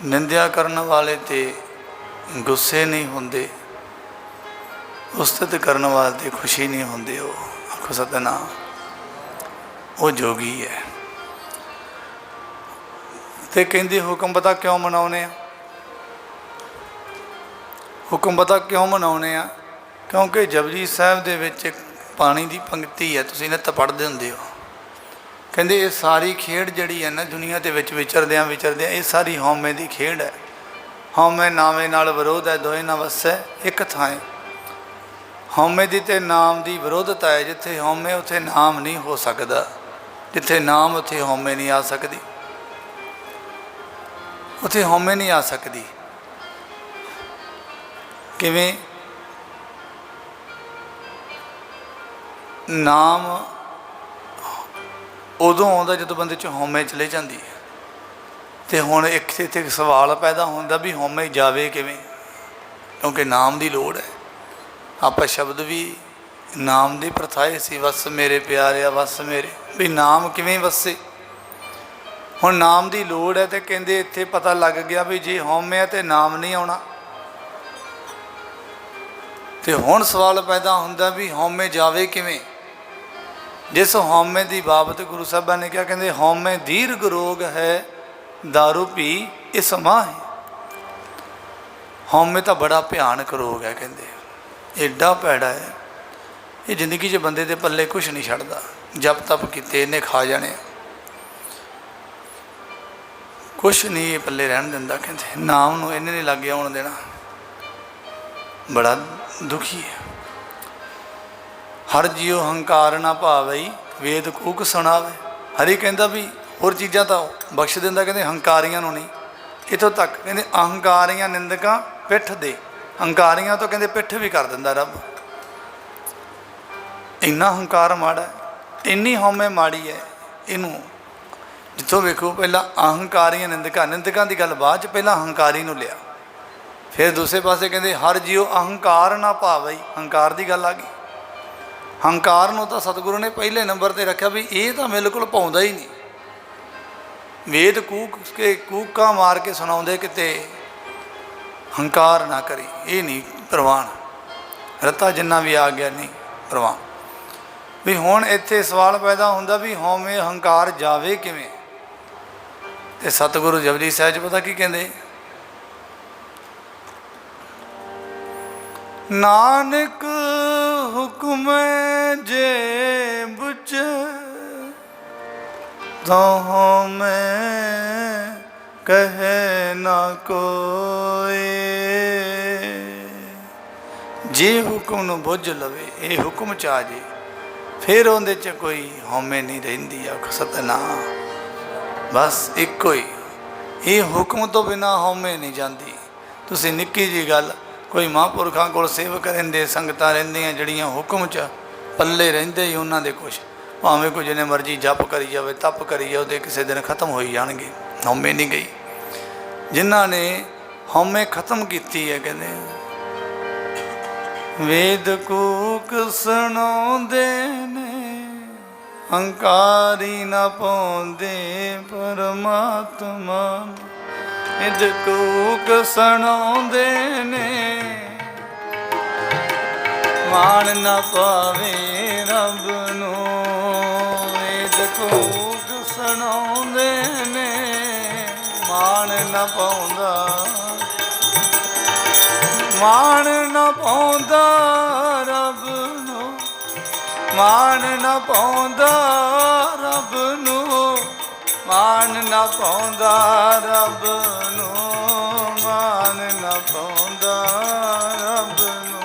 ਨਿੰਦਿਆ ਕਰਨ ਵਾਲੇ ਤੇ ਗੁੱਸੇ ਨਹੀਂ ਹੁੰਦੇ, ਉਸਤਤ ਕਰਨ ਵਾਲੇ ਤੇ ਖੁਸ਼ੀ ਨਹੀਂ ਹੁੰਦੇ। ਉਹ ਆਖੋ ਸਤਿਨਾਮ। ਉਹ ਜੋਗੀ ਹੈ। ਤੇ ਕਹਿੰਦੇ, ਹੁਕਮ ਪਤਾ ਕਿਉਂ ਮਨਾਉਂਦੇ ਆ? ਹੁਕਮ ਪਤਾ ਕਿਉਂ ਮਨਾਉਂਦੇ ਆ? ਕਿਉਂਕਿ ਜਪਜੀ ਸਾਹਿਬ ਦੇ ਵਿੱਚ ਇੱਕ ਪਾਣੀ ਦੀ ਪੰਕਤੀ ਹੈ, ਤੁਸੀਂ ਨਿੱਤ ਪੜ੍ਹਦੇ ਹੁੰਦੇ ਹੋ। ਕਹਿੰਦੇ, ਇਹ ਸਾਰੀ ਖੇਡ ਜਿਹੜੀ ਹੈ ਨਾ ਦੁਨੀਆ ਦੇ ਵਿੱਚ ਵਿਚਰਦਿਆਂ ਇਹ ਸਾਰੀ ਹਉਮੈ ਦੀ ਖੇਡ ਹੈ। ਹਉਮੈ ਨਾਵੇਂ ਨਾਲ ਵਿਰੋਧ ਹੈ, ਦੋਏ ਨਾ ਵਸੈ ਇੱਕ ਥਾਂ। ਹਉਮੈ ਦੀ ਤੇ ਨਾਮ ਦੀ ਵਿਰੋਧਤਾ ਹੈ। ਜਿੱਥੇ ਹਉਮੈ ਉੱਥੇ ਨਾਮ ਨਹੀਂ ਹੋ ਸਕਦਾ, ਜਿੱਥੇ ਨਾਮ ਉੱਥੇ ਹਉਮੈ ਨਹੀਂ ਆ ਸਕਦੀ। ਉੱਥੇ ਹਉਮੈ ਨਹੀਂ ਆ ਸਕਦੀ। ਕਿਵੇਂ? ਨਾਮ ਉਦੋਂ ਆਉਂਦਾ ਜਦੋਂ ਬੰਦੇ 'ਚ ਹਉਮੈ ਚਲੇ ਜਾਂਦੀ ਹੈ। ਅਤੇ ਹੁਣ ਇੱਥੇ ਇੱਕ ਸਵਾਲ ਪੈਦਾ ਹੁੰਦਾ ਵੀ ਹਉਮੈ ਜਾਵੇ ਕਿਵੇਂ? ਕਿਉਂਕਿ ਨਾਮ ਦੀ ਲੋੜ ਹੈ। ਆਪਾਂ ਸ਼ਬਦ ਵੀ ਨਾਮ ਦੀ ਪ੍ਰਥਾਏ ਸੀ, ਵਸ ਮੇਰੇ ਪਿਆਰਿਆ ਵਸ ਮੇਰੇ, ਵੀ ਨਾਮ ਕਿਵੇਂ ਵਸੇ? ਹੁਣ ਨਾਮ ਦੀ ਲੋੜ ਹੈ। ਅਤੇ ਕਹਿੰਦੇ ਇੱਥੇ ਪਤਾ ਲੱਗ ਗਿਆ ਵੀ ਜੇ ਹਉਮੈ ਤੇ ਨਾਮ ਨਹੀਂ ਆਉਣਾ। ਅਤੇ ਹੁਣ ਸਵਾਲ ਪੈਦਾ ਹੁੰਦਾ ਵੀ ਹਉਮੈ ਜਾਵੇ ਕਿਵੇਂ? ਜਿਸ ਹਉਮੈ ਦੀ ਬਾਬਤ ਗੁਰੂ ਸਾਹਿਬਾਨ ਨੇ ਕਿਹਾ, ਕਹਿੰਦੇ, ਹਉਮੈ ਦੀਰਘ ਰੋਗ ਹੈ, ਦਾਰੂ ਪੀ ਇਸ ਮਾਹੇ। ਹਉਮੈ ਤਾਂ ਬੜਾ ਭਿਆਨਕ ਰੋਗ ਹੈ। ਕਹਿੰਦੇ ਐਡਾ ਭੈੜਾ ਹੈ, ਇਹ ਜ਼ਿੰਦਗੀ 'ਚ ਬੰਦੇ ਦੇ ਪੱਲੇ ਕੁਛ ਨਹੀਂ ਛੱਡਦਾ। ਜਪ ਤਪ ਕੀਤੇ ਇਹਨੇ ਖਾ ਜਾਣੇ, ਕੁਛ ਨਹੀਂ ਇਹ ਪੱਲੇ ਰਹਿਣ ਦਿੰਦਾ। ਕਹਿੰਦੇ ਨਾਮ ਨੂੰ ਇਹਨੇ ਨਹੀਂ ਲਾਗੇ ਆਉਣ ਦੇਣਾ। ਬੜਾ ਦੁਖੀ ਹੈ। ਹਰ ਜੀਓ ਹੰਕਾਰ ਨਾ ਭਾਵਈ, ਵੇਦ ਕੂਕ ਸੁਣਾਵੇ। ਹਰੀ ਕਹਿੰਦਾ ਵੀ ਹੋਰ ਚੀਜ਼ਾਂ ਤਾਂ ਬਖਸ਼ ਦਿੰਦਾ, ਕਹਿੰਦੇ ਹੰਕਾਰੀਆਂ ਨੂੰ ਨਹੀਂ। ਇੱਥੋਂ ਤੱਕ ਕਹਿੰਦੇ ਅਹੰਕਾਰੀਆਂ ਨਿੰਦਕਾਂ ਪਿੱਠ ਦੇ, ਹੰਕਾਰੀਆਂ ਤੋਂ ਕਹਿੰਦੇ ਪਿੱਠ ਵੀ ਕਰ ਦਿੰਦਾ ਰੱਬ। ਇੰਨਾ ਹੰਕਾਰ ਮਾੜਾ, ਇੰਨੀ ਹਉਮੈ ਮਾੜੀ ਹੈ। ਇਹਨੂੰ ਜਿੱਥੋਂ ਵੇਖੋ, ਪਹਿਲਾਂ ਅਹੰਕਾਰੀਆਂ ਨਿੰਦਕਾਂ ਦੀ ਗੱਲ ਬਾਅਦ 'ਚ, ਪਹਿਲਾਂ ਹੰਕਾਰੀ ਨੂੰ ਲਿਆ। ਫਿਰ ਦੂਸਰੇ ਪਾਸੇ ਕਹਿੰਦੇ ਹਰ ਜੀਓ ਅਹੰਕਾਰ ਨਾ ਭਾਵਈ, ਹੰਕਾਰ ਦੀ ਗੱਲ ਆ ਗਈ। ਹੰਕਾਰ ਨੂੰ ਤਾਂ ਸਤਿਗੁਰੂ ਨੇ ਪਹਿਲੇ ਨੰਬਰ 'ਤੇ ਰੱਖਿਆ ਵੀ ਇਹ ਤਾਂ ਬਿਲਕੁਲ ਪਾਉਂਦਾ ਹੀ ਨਹੀਂ। ਵੇਦ ਕੂਕ ਕੇ ਕੂਕਾਂ ਮਾਰ ਕੇ ਸੁਣਾਉਂਦੇ, ਕਿਤੇ ਹੰਕਾਰ ਨਾ ਕਰੀ, ਇਹ ਨਹੀਂ ਪ੍ਰਵਾਨ। ਰਤਾ ਜਿੰਨਾ ਵੀ ਆ ਗਿਆ ਨਹੀਂ ਪ੍ਰਵਾਨ। ਵੀ ਹੁਣ ਇੱਥੇ ਸਵਾਲ ਪੈਦਾ ਹੁੰਦਾ ਵੀ ਹਉਮੈ ਹੰਕਾਰ ਜਾਵੇ ਕਿਵੇਂ? ਅਤੇ ਸਤਿਗੁਰੂ ਜਪਜੀ ਸਾਹਿਬ 'ਚ ਪਤਾ ਕੀ ਕਹਿੰਦੇ? ਨਾਨਕ ਹੁਕਮ ਜੇ ਬੁਝ ਤਹੁ ਮੈਂ ਕਹੇ ਨਾ ਕੋਏ। ਜੇ ਹੁਕਮ ਨੂੰ ਬੁੱਝ ਲਵੇ, ਇਹ ਹੁਕਮ 'ਚ ਆ ਜੇ फिर उहदे च कोई हौमे नहीं रहिंदी। आखो सतनाम। बस इक्को ही, ये हुक्म तो बिना हौमे नहीं जाती। तुसीं निक्की जी गल, कोई महापुरखों कोल सेवक रहिंदे, संगतां रहिंदियां जड़ियां हुक्म च पल्ले रहिंदे ही उन्हां दे कुछ, भावें कोई जिन्ने मर्जी जप करी जाए तप करी जाए, उहदे किसी दिन खत्म हो ही जाणगे। हौमे नहीं गई। जिन्हां ने हौमे खत्म कीती है, कहंदे वेद कूक सुणाउंदे ने, हंकारी न पाउंदे परमात्मा। वेद कूक सुणाउंदे ने, मान न पावे रब नू। वेद कूक सुणाउंदे ने, मान न पाउंदा, मान न पाउंदा रब नू, मान न पाउंदा रब नू, मान न पाउंदा रब नू, मान न पाउंदा रब नू।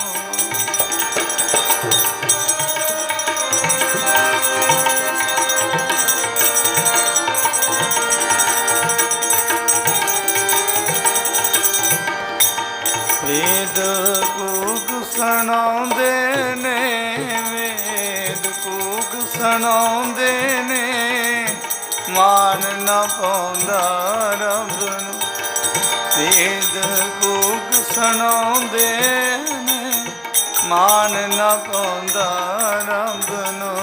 वेद कूक सुणाउंदे ने, वेद कूक सुणाउंदे ने, मान न पाउंदा रब नू। वेद कूक सुणाउंदे ने, मान न पाउंदा रब नू।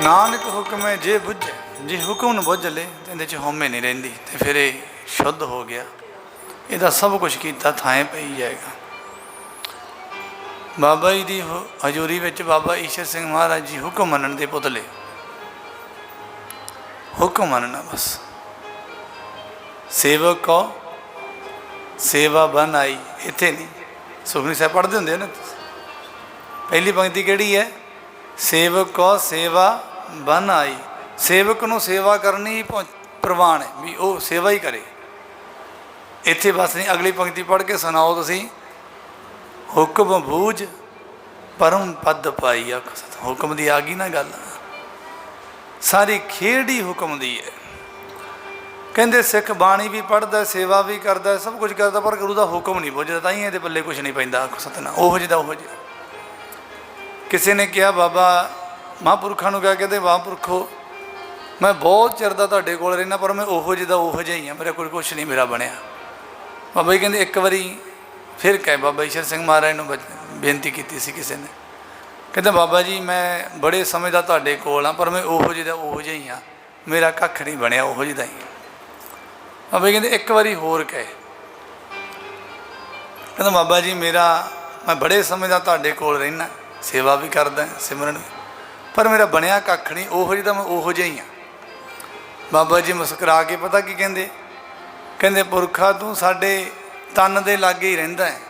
नानक हुक्म है जे बुझे, जे हुक्म न बुझ ले तो इहदे च हौमे नहीं रहिंदी, तो फिर ये शुद्ध हो गया। इहदा सब कुछ कीता थाएं पई जाएगा। बाबा जी की हजूरी में बाबा ईशर सिंह महाराज जी हुक्म मनण दे पुतले, हुक्म मनना बस। सेवक को सेवा बन आई, इत्थे नहीं। सुखनी साहब पढ़ते होंगे ना, पहली पंक्ति केड़ी है? सेवक को सेवा बन आई। सेवक नूं सेवा करनी प्रवान है, भी वो सेवा ही करे। इत्थे बस नहीं, अगली पंक्ति पढ़ के सुनाओ तुसीं। हुक्म बूझ परम पद पाई। हुक्म दी आ गई ना गल, सारी खेड़ ही हुक्म दी है। कहते सिख बाणी भी पढ़ता, सेवा भी करता, सब कुछ करता, पर गुरु का हुक्म नहीं बुझदा, तां ही इहदे पल्ले कुछ नहीं पैंदा। सतना ओहो जिहा ओहो जिहा। किसी ने कहा बाबा महापुरखों को, कहते महापुरखो मैं बहुत चिर दा तुहाडे कोल रहना, पर मैं ओहो जिहा ओहो जिहा ही हाँ, मेरा कोई कुछ नहीं मेरा बनया। बाबा जी कहते एक बारी फिर कहे, बाबा ईशर सिंह महाराज ने बेनती की सी किसी ने, कहते बाबा जी मैं बड़े समय का तुहाडे कोल हाँ, पर मैं ओहो जिहा ओहो जिहा ही हाँ, मेरा कख नहीं बनया, ओहो जिहा ही। बाबा जी कहते एक बारी होर कहे, कहते बाबा जी मेरा मैं बड़े समय का तुहाडे कोल रहना, सेवा भी करदा सिमरन भी, पर मेरा बनया कख नहीं, ओहो जिहा मैं ओहो जिहा ही हाँ। बाबा जी मुस्करा के पता की कहते, कहते पुरखा तू साडे तन दे लागे ही रहिंदा है,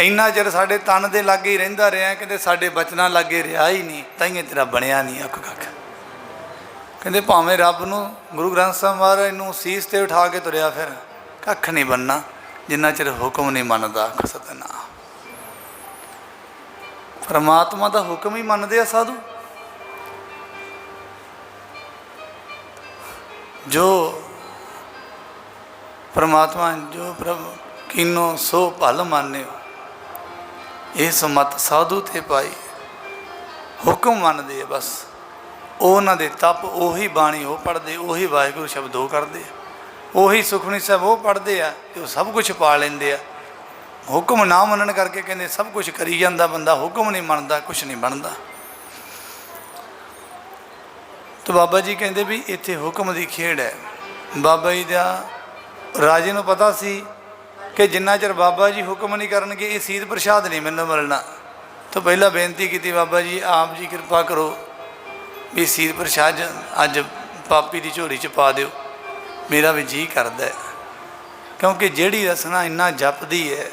इन्ना चिर साडे तन दे लागे ही रहिंदा रहा, कहते साडे बचना लागे रहा ही नहीं, ताइयों तेरा बनया नहीं अख कख। कहते भावें रब नूं गुरु ग्रंथ साहिब महाराज नूं सीस ते उठा के तुरिया फिर, कख नहीं बनना जिन्ना चिर हुक्म नहीं मनदा। आख सतनाम। परमात्मा का हुक्म ही मनदे आ साधु। जो परमात्मा जो प्रभु कीनो सो भल मान्यो, इस मत साधु ते पाई। हुक्म मनदे आ बस, उन्हां दे तप उही बाणी वो पढ़ते, उही वाहिगुरू शब्द वो करते, उही सुखमनी साहब वो पढ़ते आ, तो सब कुछ पा लेंदे आ। हुक्म ना मनन करके कहते सब कुछ करी जाता बंदा, हुक्म नहीं मनता कुछ नहीं बनता। तो बाबा जी कहते भी इत्थे हुक्म की खेड़ है। बाबा जी का राजे नूं पता सी कि जिन्ना चਿਰ बाबा जी हुक्म नहीं करनगे ये सीध प्रसाद नहीं मैनूं मिलना। तो पहला बेनती की बाबा जी आप जी कृपा करो भी सीध प्रसाद अज पापी की झोली च पा दिओ, मेरा भी जी करदा है। क्योंकि जिहड़ी रसना इन्ना जपदी है,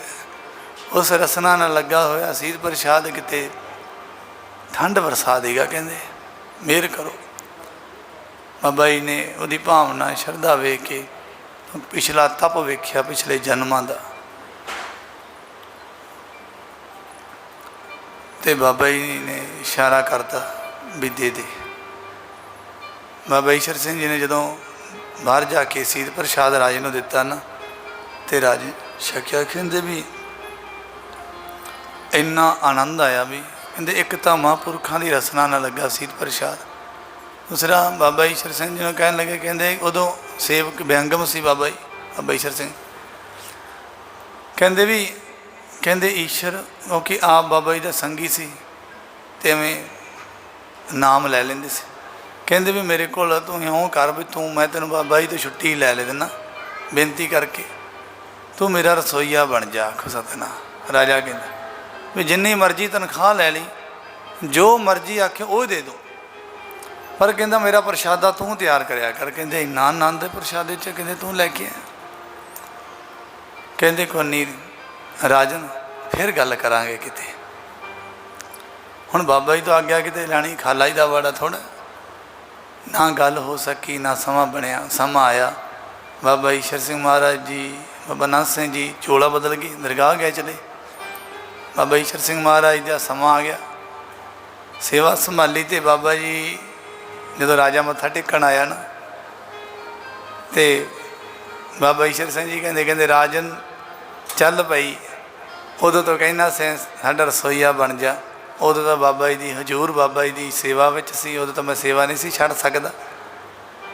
उस रसना नाल लगा होया सीध प्रसाद किते ठंड वरसा देगा, कहते मेहर करो। बाबा जी ने उहदी भावना शरधा वेख के पिछला तप वेख्या, पिछले जन्मां दा, ते बाबा जी ने इशारा करता भी दे दे। बाबा ईश्वर सिंह जी ने जदों बाहर जाके सीध प्रसाद राजे नूं दिता ना, तो राजे छकिया, कहते भी इन्ना आनंद आया भी, कहते एक तो महापुरखों की रसना ना लगा सीध प्रसाद, दूसरा बाबा ईश्वर सिंह जी ने कहन लगे, कहते उदों सेवक व्यंगम सी बाबा जी, बाबा ईश्वर सिंह कहते भी, कहते ईश्वर क्योंकि आप बाबा जी का संगी सी, तो एवें नाम लै लेंदे सी। कहते भी मेरे को तू इउं कर भी तू, मैं तेन बाबा जी तो छुट्टी लै देना बेनती करके, तू मेरा रसोईया बन जा। आखो सतनाम। राजा कहता भी जिन्नी मर्जी तनख्वाह लै ली, जो मर्जी आखे वो दे दो, पर कहता मेरा प्रशादा तू तैयार करया कर। कहते इन्ना आनंद प्रशादे च, कहते तू लैके आ। कहते कोई नहीं राजन, फिर गल करांगे किते, हुण बाबा जी तो आग्या किते लैनी, खाला जी दा वाड़ा थोड़ा ना गल हो सकी, ना समा बनया। समा आया, बाबा ईश्वर सिंह महाराज जी, बाबा नाथ सिंह जी चोला बदल गई, दरगाह गए चले। बाबा ईश्वर सिंह महाराज का समा आ गया, सेवा संभाली। तो बाबा जी जो राजा मत्था टेकन आया ना, तो बाबा ईश्वर सिंह जी कहते, कहते राजन चल पई, उदों तो कहना से साडा रसोईया बन जा। उदों तो बाबा जी की हजूर बाबा जी की सेवा में सी, उदों तो मैं सेवा नहीं सी छड़ सकदा।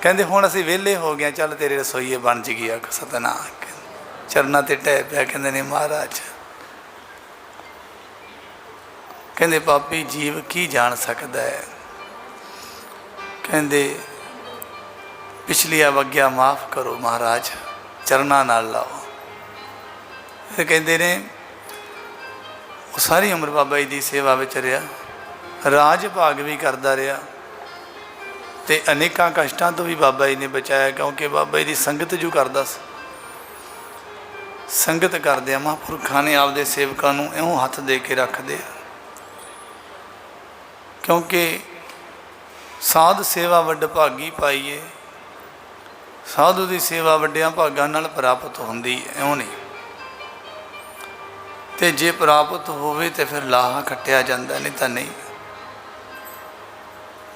कहते हुण असीं वेले हो गए, चल तेरे रसोईए बन जगी। आख सतनाम। चरना ते ढह पिया, कहते नहीं महाराज, कहते पापी जीव की जान सकता है, कहते पिछली अवज्ञा माफ़ करो महाराज, चरना नाल लाओ। फिर कहते ने वो सारी उम्र बाबा जी की सेवा में रहा, राज भाग भी करता रहा, तो अनेकों कष्टों तो भी बाबा जी ने बचाया, क्योंकि बाबा जी की संगत जो करता, संगत करदे महापुरखों ने आपदे सेवकों को इउं हथ दे के रख दे, क्योंकि साध सेवा वड्ड भागी पाईए, साधु की सेवा वड्डियां भागां नाल प्राप्त होंदी है, इउं नहीं। तो जे प्राप्त होवे तो फिर लाहा खट्टिया जाता, नहीं तो नहीं।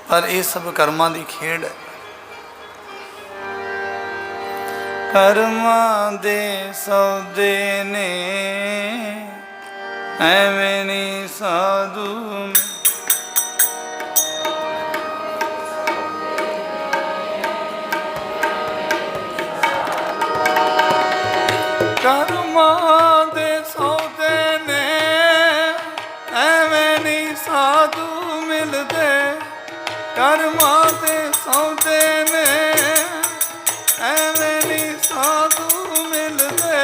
पर ये सब कर्मां की खेड है। कर्मां दे सौदे ने एवें नहीं साधु, कर्मां दे सौदे ने एवें नहीं साधु मिलदे, कर्मां दे सौदे ने एवें नहीं साधु मिलदे।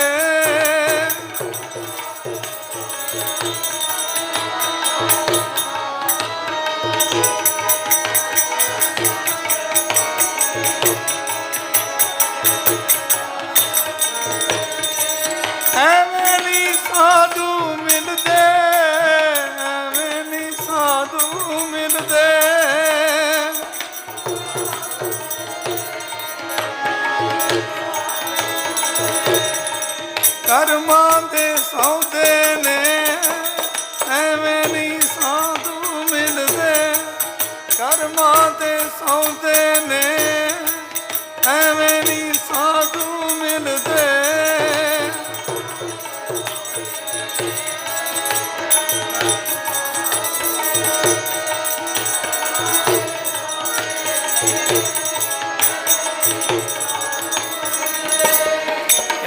एवें नहीं साधु मिलदे, एवें नहीं साधु मिलदे। कर्मां दे सौदे ने एवें नहीं साधु मिलदे, कर्मां दे सौदे ने एवें नहीं साधु मिलदे।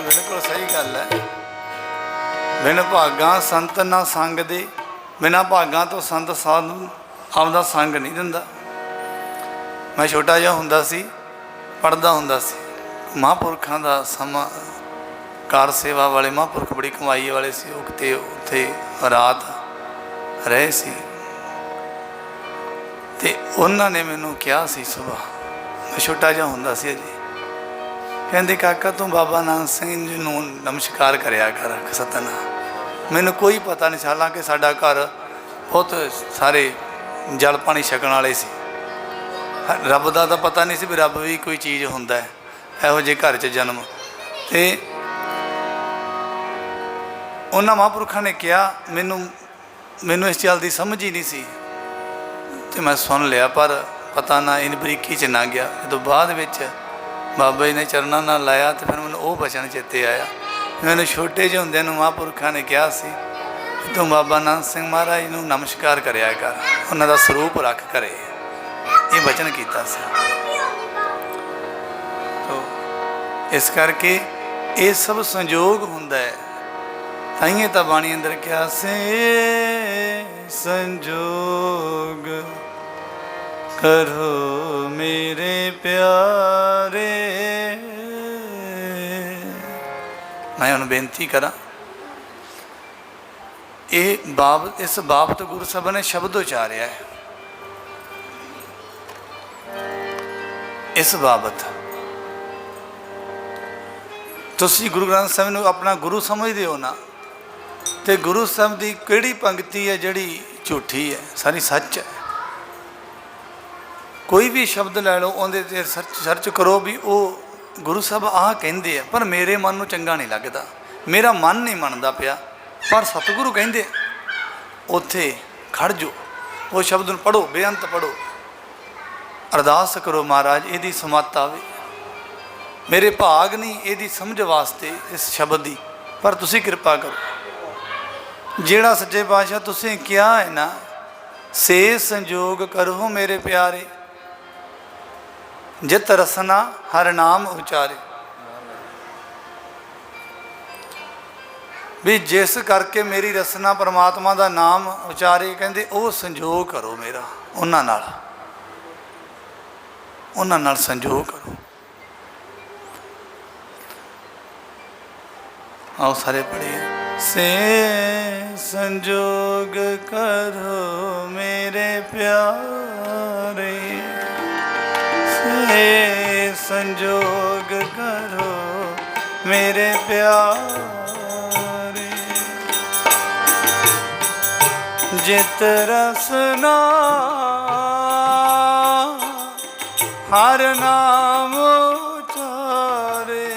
बिल्कुल सही गल है। बिन भागा संत ना संग दे, बिना भागा तो संत साधु आपदा संग नहीं दिंदा। मैं छोटा जिहा हुंदा सी, पढ़दा हुंदा सी, महापुरखों का समा कार सेवा वाले महापुरख बड़ी कमाई वाले सी, उगते उत्थे रात रहे सी। ते उन्होंने मैनू कहा सी सुबह, मैं छोटा जिहा हुंदा सी अजे, कहते काका तू बाबा नानक सिंह जी नूं नमस्कार करया कर। सतनाम। मैनू कोई पता नहीं, हालांकि साडा घर बहुत सारे जल पानी छकण वाले सी। रब का तो पता नहीं सी भी रब भी कोई चीज़ हुंदा है, इहो जे घर च जन्म। ते उन्हां महापुरखों ने कहा, मैनू इस गल की समझ ही नहीं सी, तो मैं सुन लिया पर पता ना इन बरीकी च ना गया। जो बाद में बाबा जी ने चरणों नाल लाया तो फिर मैंने वो बचन चेते आया। मैंने छोटे ਜਿਹੇ ਹੁੰਦਿਆਂ ਨੂੰ महापुरखों ने कहा सी तू बाबा नानक सिंह महाराज नूं नमस्कार करिया कर, उन्हां दा स्वरूप रख करे, ये बचन किया सी। तो इस करके ये सब संजोग हुंदा है। ताइए तो बाणी अंदर क्या से संजोग करो मेरे प्यारे। मैं उन्हें बेनती करा, ये इस बाबत गुरु साहब ने शब्द उचारिया है। इस बाबत तुसी गुरु ग्रंथ साहब नूं अपना गुरु समझदे हो ना, तो गुरु साहब की किहड़ी पंक्ति है जिहड़ी झूठी है, सारी सच है। कोई भी शब्द लै लो, उहदे ते सर्च करो भी वो गुरु साहब आह कहिंदे आ, पर मेरे मन नूं चंगा नहीं लगता, मेरा मन नहीं मनदा पिया, पर सतगुरु कहिंदे उत्थे खड़ जो, वो शब्द नूं पढ़ो, बेअंत पढ़ो, अरदास करो महाराज इहदी समत आवे। मेरे भाग नहीं इहदी समझ वास्ते इस शब्द की, पर तुसीं कृपा करो। जिहड़ा सच्चे पातशाह तुसीं कहा है ना, से संजोग करो मेरे प्यारे, जित रसना हर नाम उचारे। भी जिस करके मेरी रसना परमात्मा का नाम उचारे, कहते वो संजोग करो मेरा, उन्हां नाल संजोग करो। आओ सारे पढ़िए। से संजोग करो मेरे प्यारे, से संजोग करो मेरे प्यारे, जित रसना हर नाम उचारे,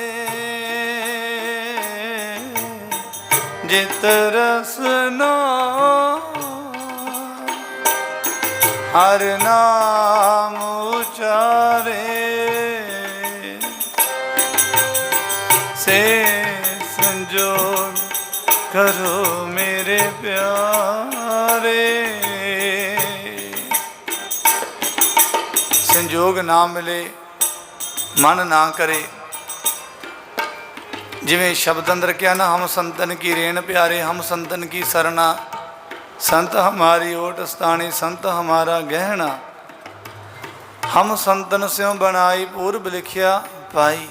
जित रसना हर नाम उचारे, से संजोग करो मेरे प्यारे। संजोग ना मिले, मन ना करे, जिवें शब्द अंदर क्या ना, हम संतन की रेण प्यारे, हम संतन की सरना, संत हमारी ओट स्थानी, संत हमारा गहना, हम संतन स्यों बनाई पूर्व लिखिया पाई।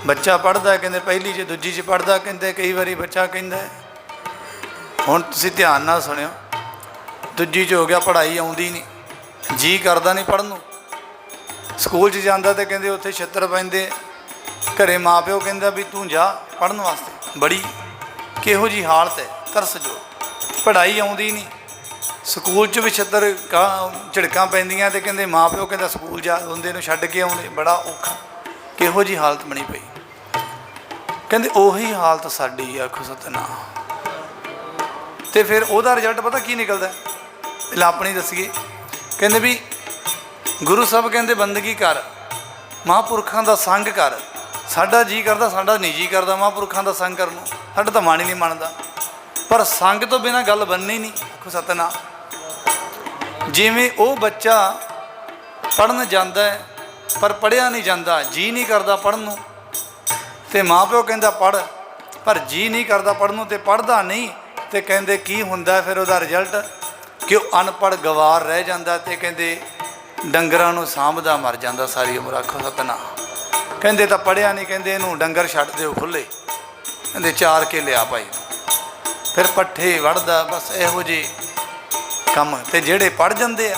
बच्चा पढ़ता है, कहते पहली च दूजी च पढ़ता, कहते कई बारी बच्चा कहता है, हुण तुसीं ध्यान नाल सुनियो, दूजी च हो गया पढ़ाई आउंदी नहीं, जी करदा नहीं पढ़न नूं, स्कूल च जांदा ते कहते उत्थे छित्तर पैंदे, घरे माँ प्यो कहता भी तू जा पढ़न वास्ते। बड़ी किहो जी हालत है, तरस जो, पढ़ाई आउंदी नहीं, स्कूल च भी छित्तर झिड़कां पैंदियां ते कहते माँ प्यो कहता स्कूल जा, बंदे नूं छड्ड के आउंदे, बड़ा औखा। किहो जी हालत बनी पई। कहते उही हालत साडी, आखो सतनाम। तो फिर ਉਹਦਾ रिजल्ट पता की निकलता, ਪਹਿਲਾਂ अपनी दसीए। कहते भी गुरु साहब कहते बंदगी कर, महापुरखों का संग कर। साडा जी करता, साडा नहीं जी करता महापुरखों का संग करन, साडा तो मन ही नहीं मनता, पर संग तो बिना गल बननी नहीं। आखो सतनाम। जिवें वो बच्चा पढ़न जाता है पर पढ़िया नहीं जाता, जी नहीं करता पढ़न नूं, ते माँ प्यो कहता पढ़, पर जी नहीं करता पढ़न नूं ते पढ़ता नहीं, तो कहते की हुंदा फिर उसदा रिजल्ट कि वह अनपढ़ गवार रह जाता, तो कहते डंगरां नूं सांभदा मर जाता सारी उम्र। आखो सतनाम। कहते तो पढ़िया नहीं, कहते इनू डंगर छड्ड दिओ खुले, कहते चार के लिया भाई, फिर पट्ठे वढ़दा, बस इहो जी काम। तो जेड़े पढ़ जाते आ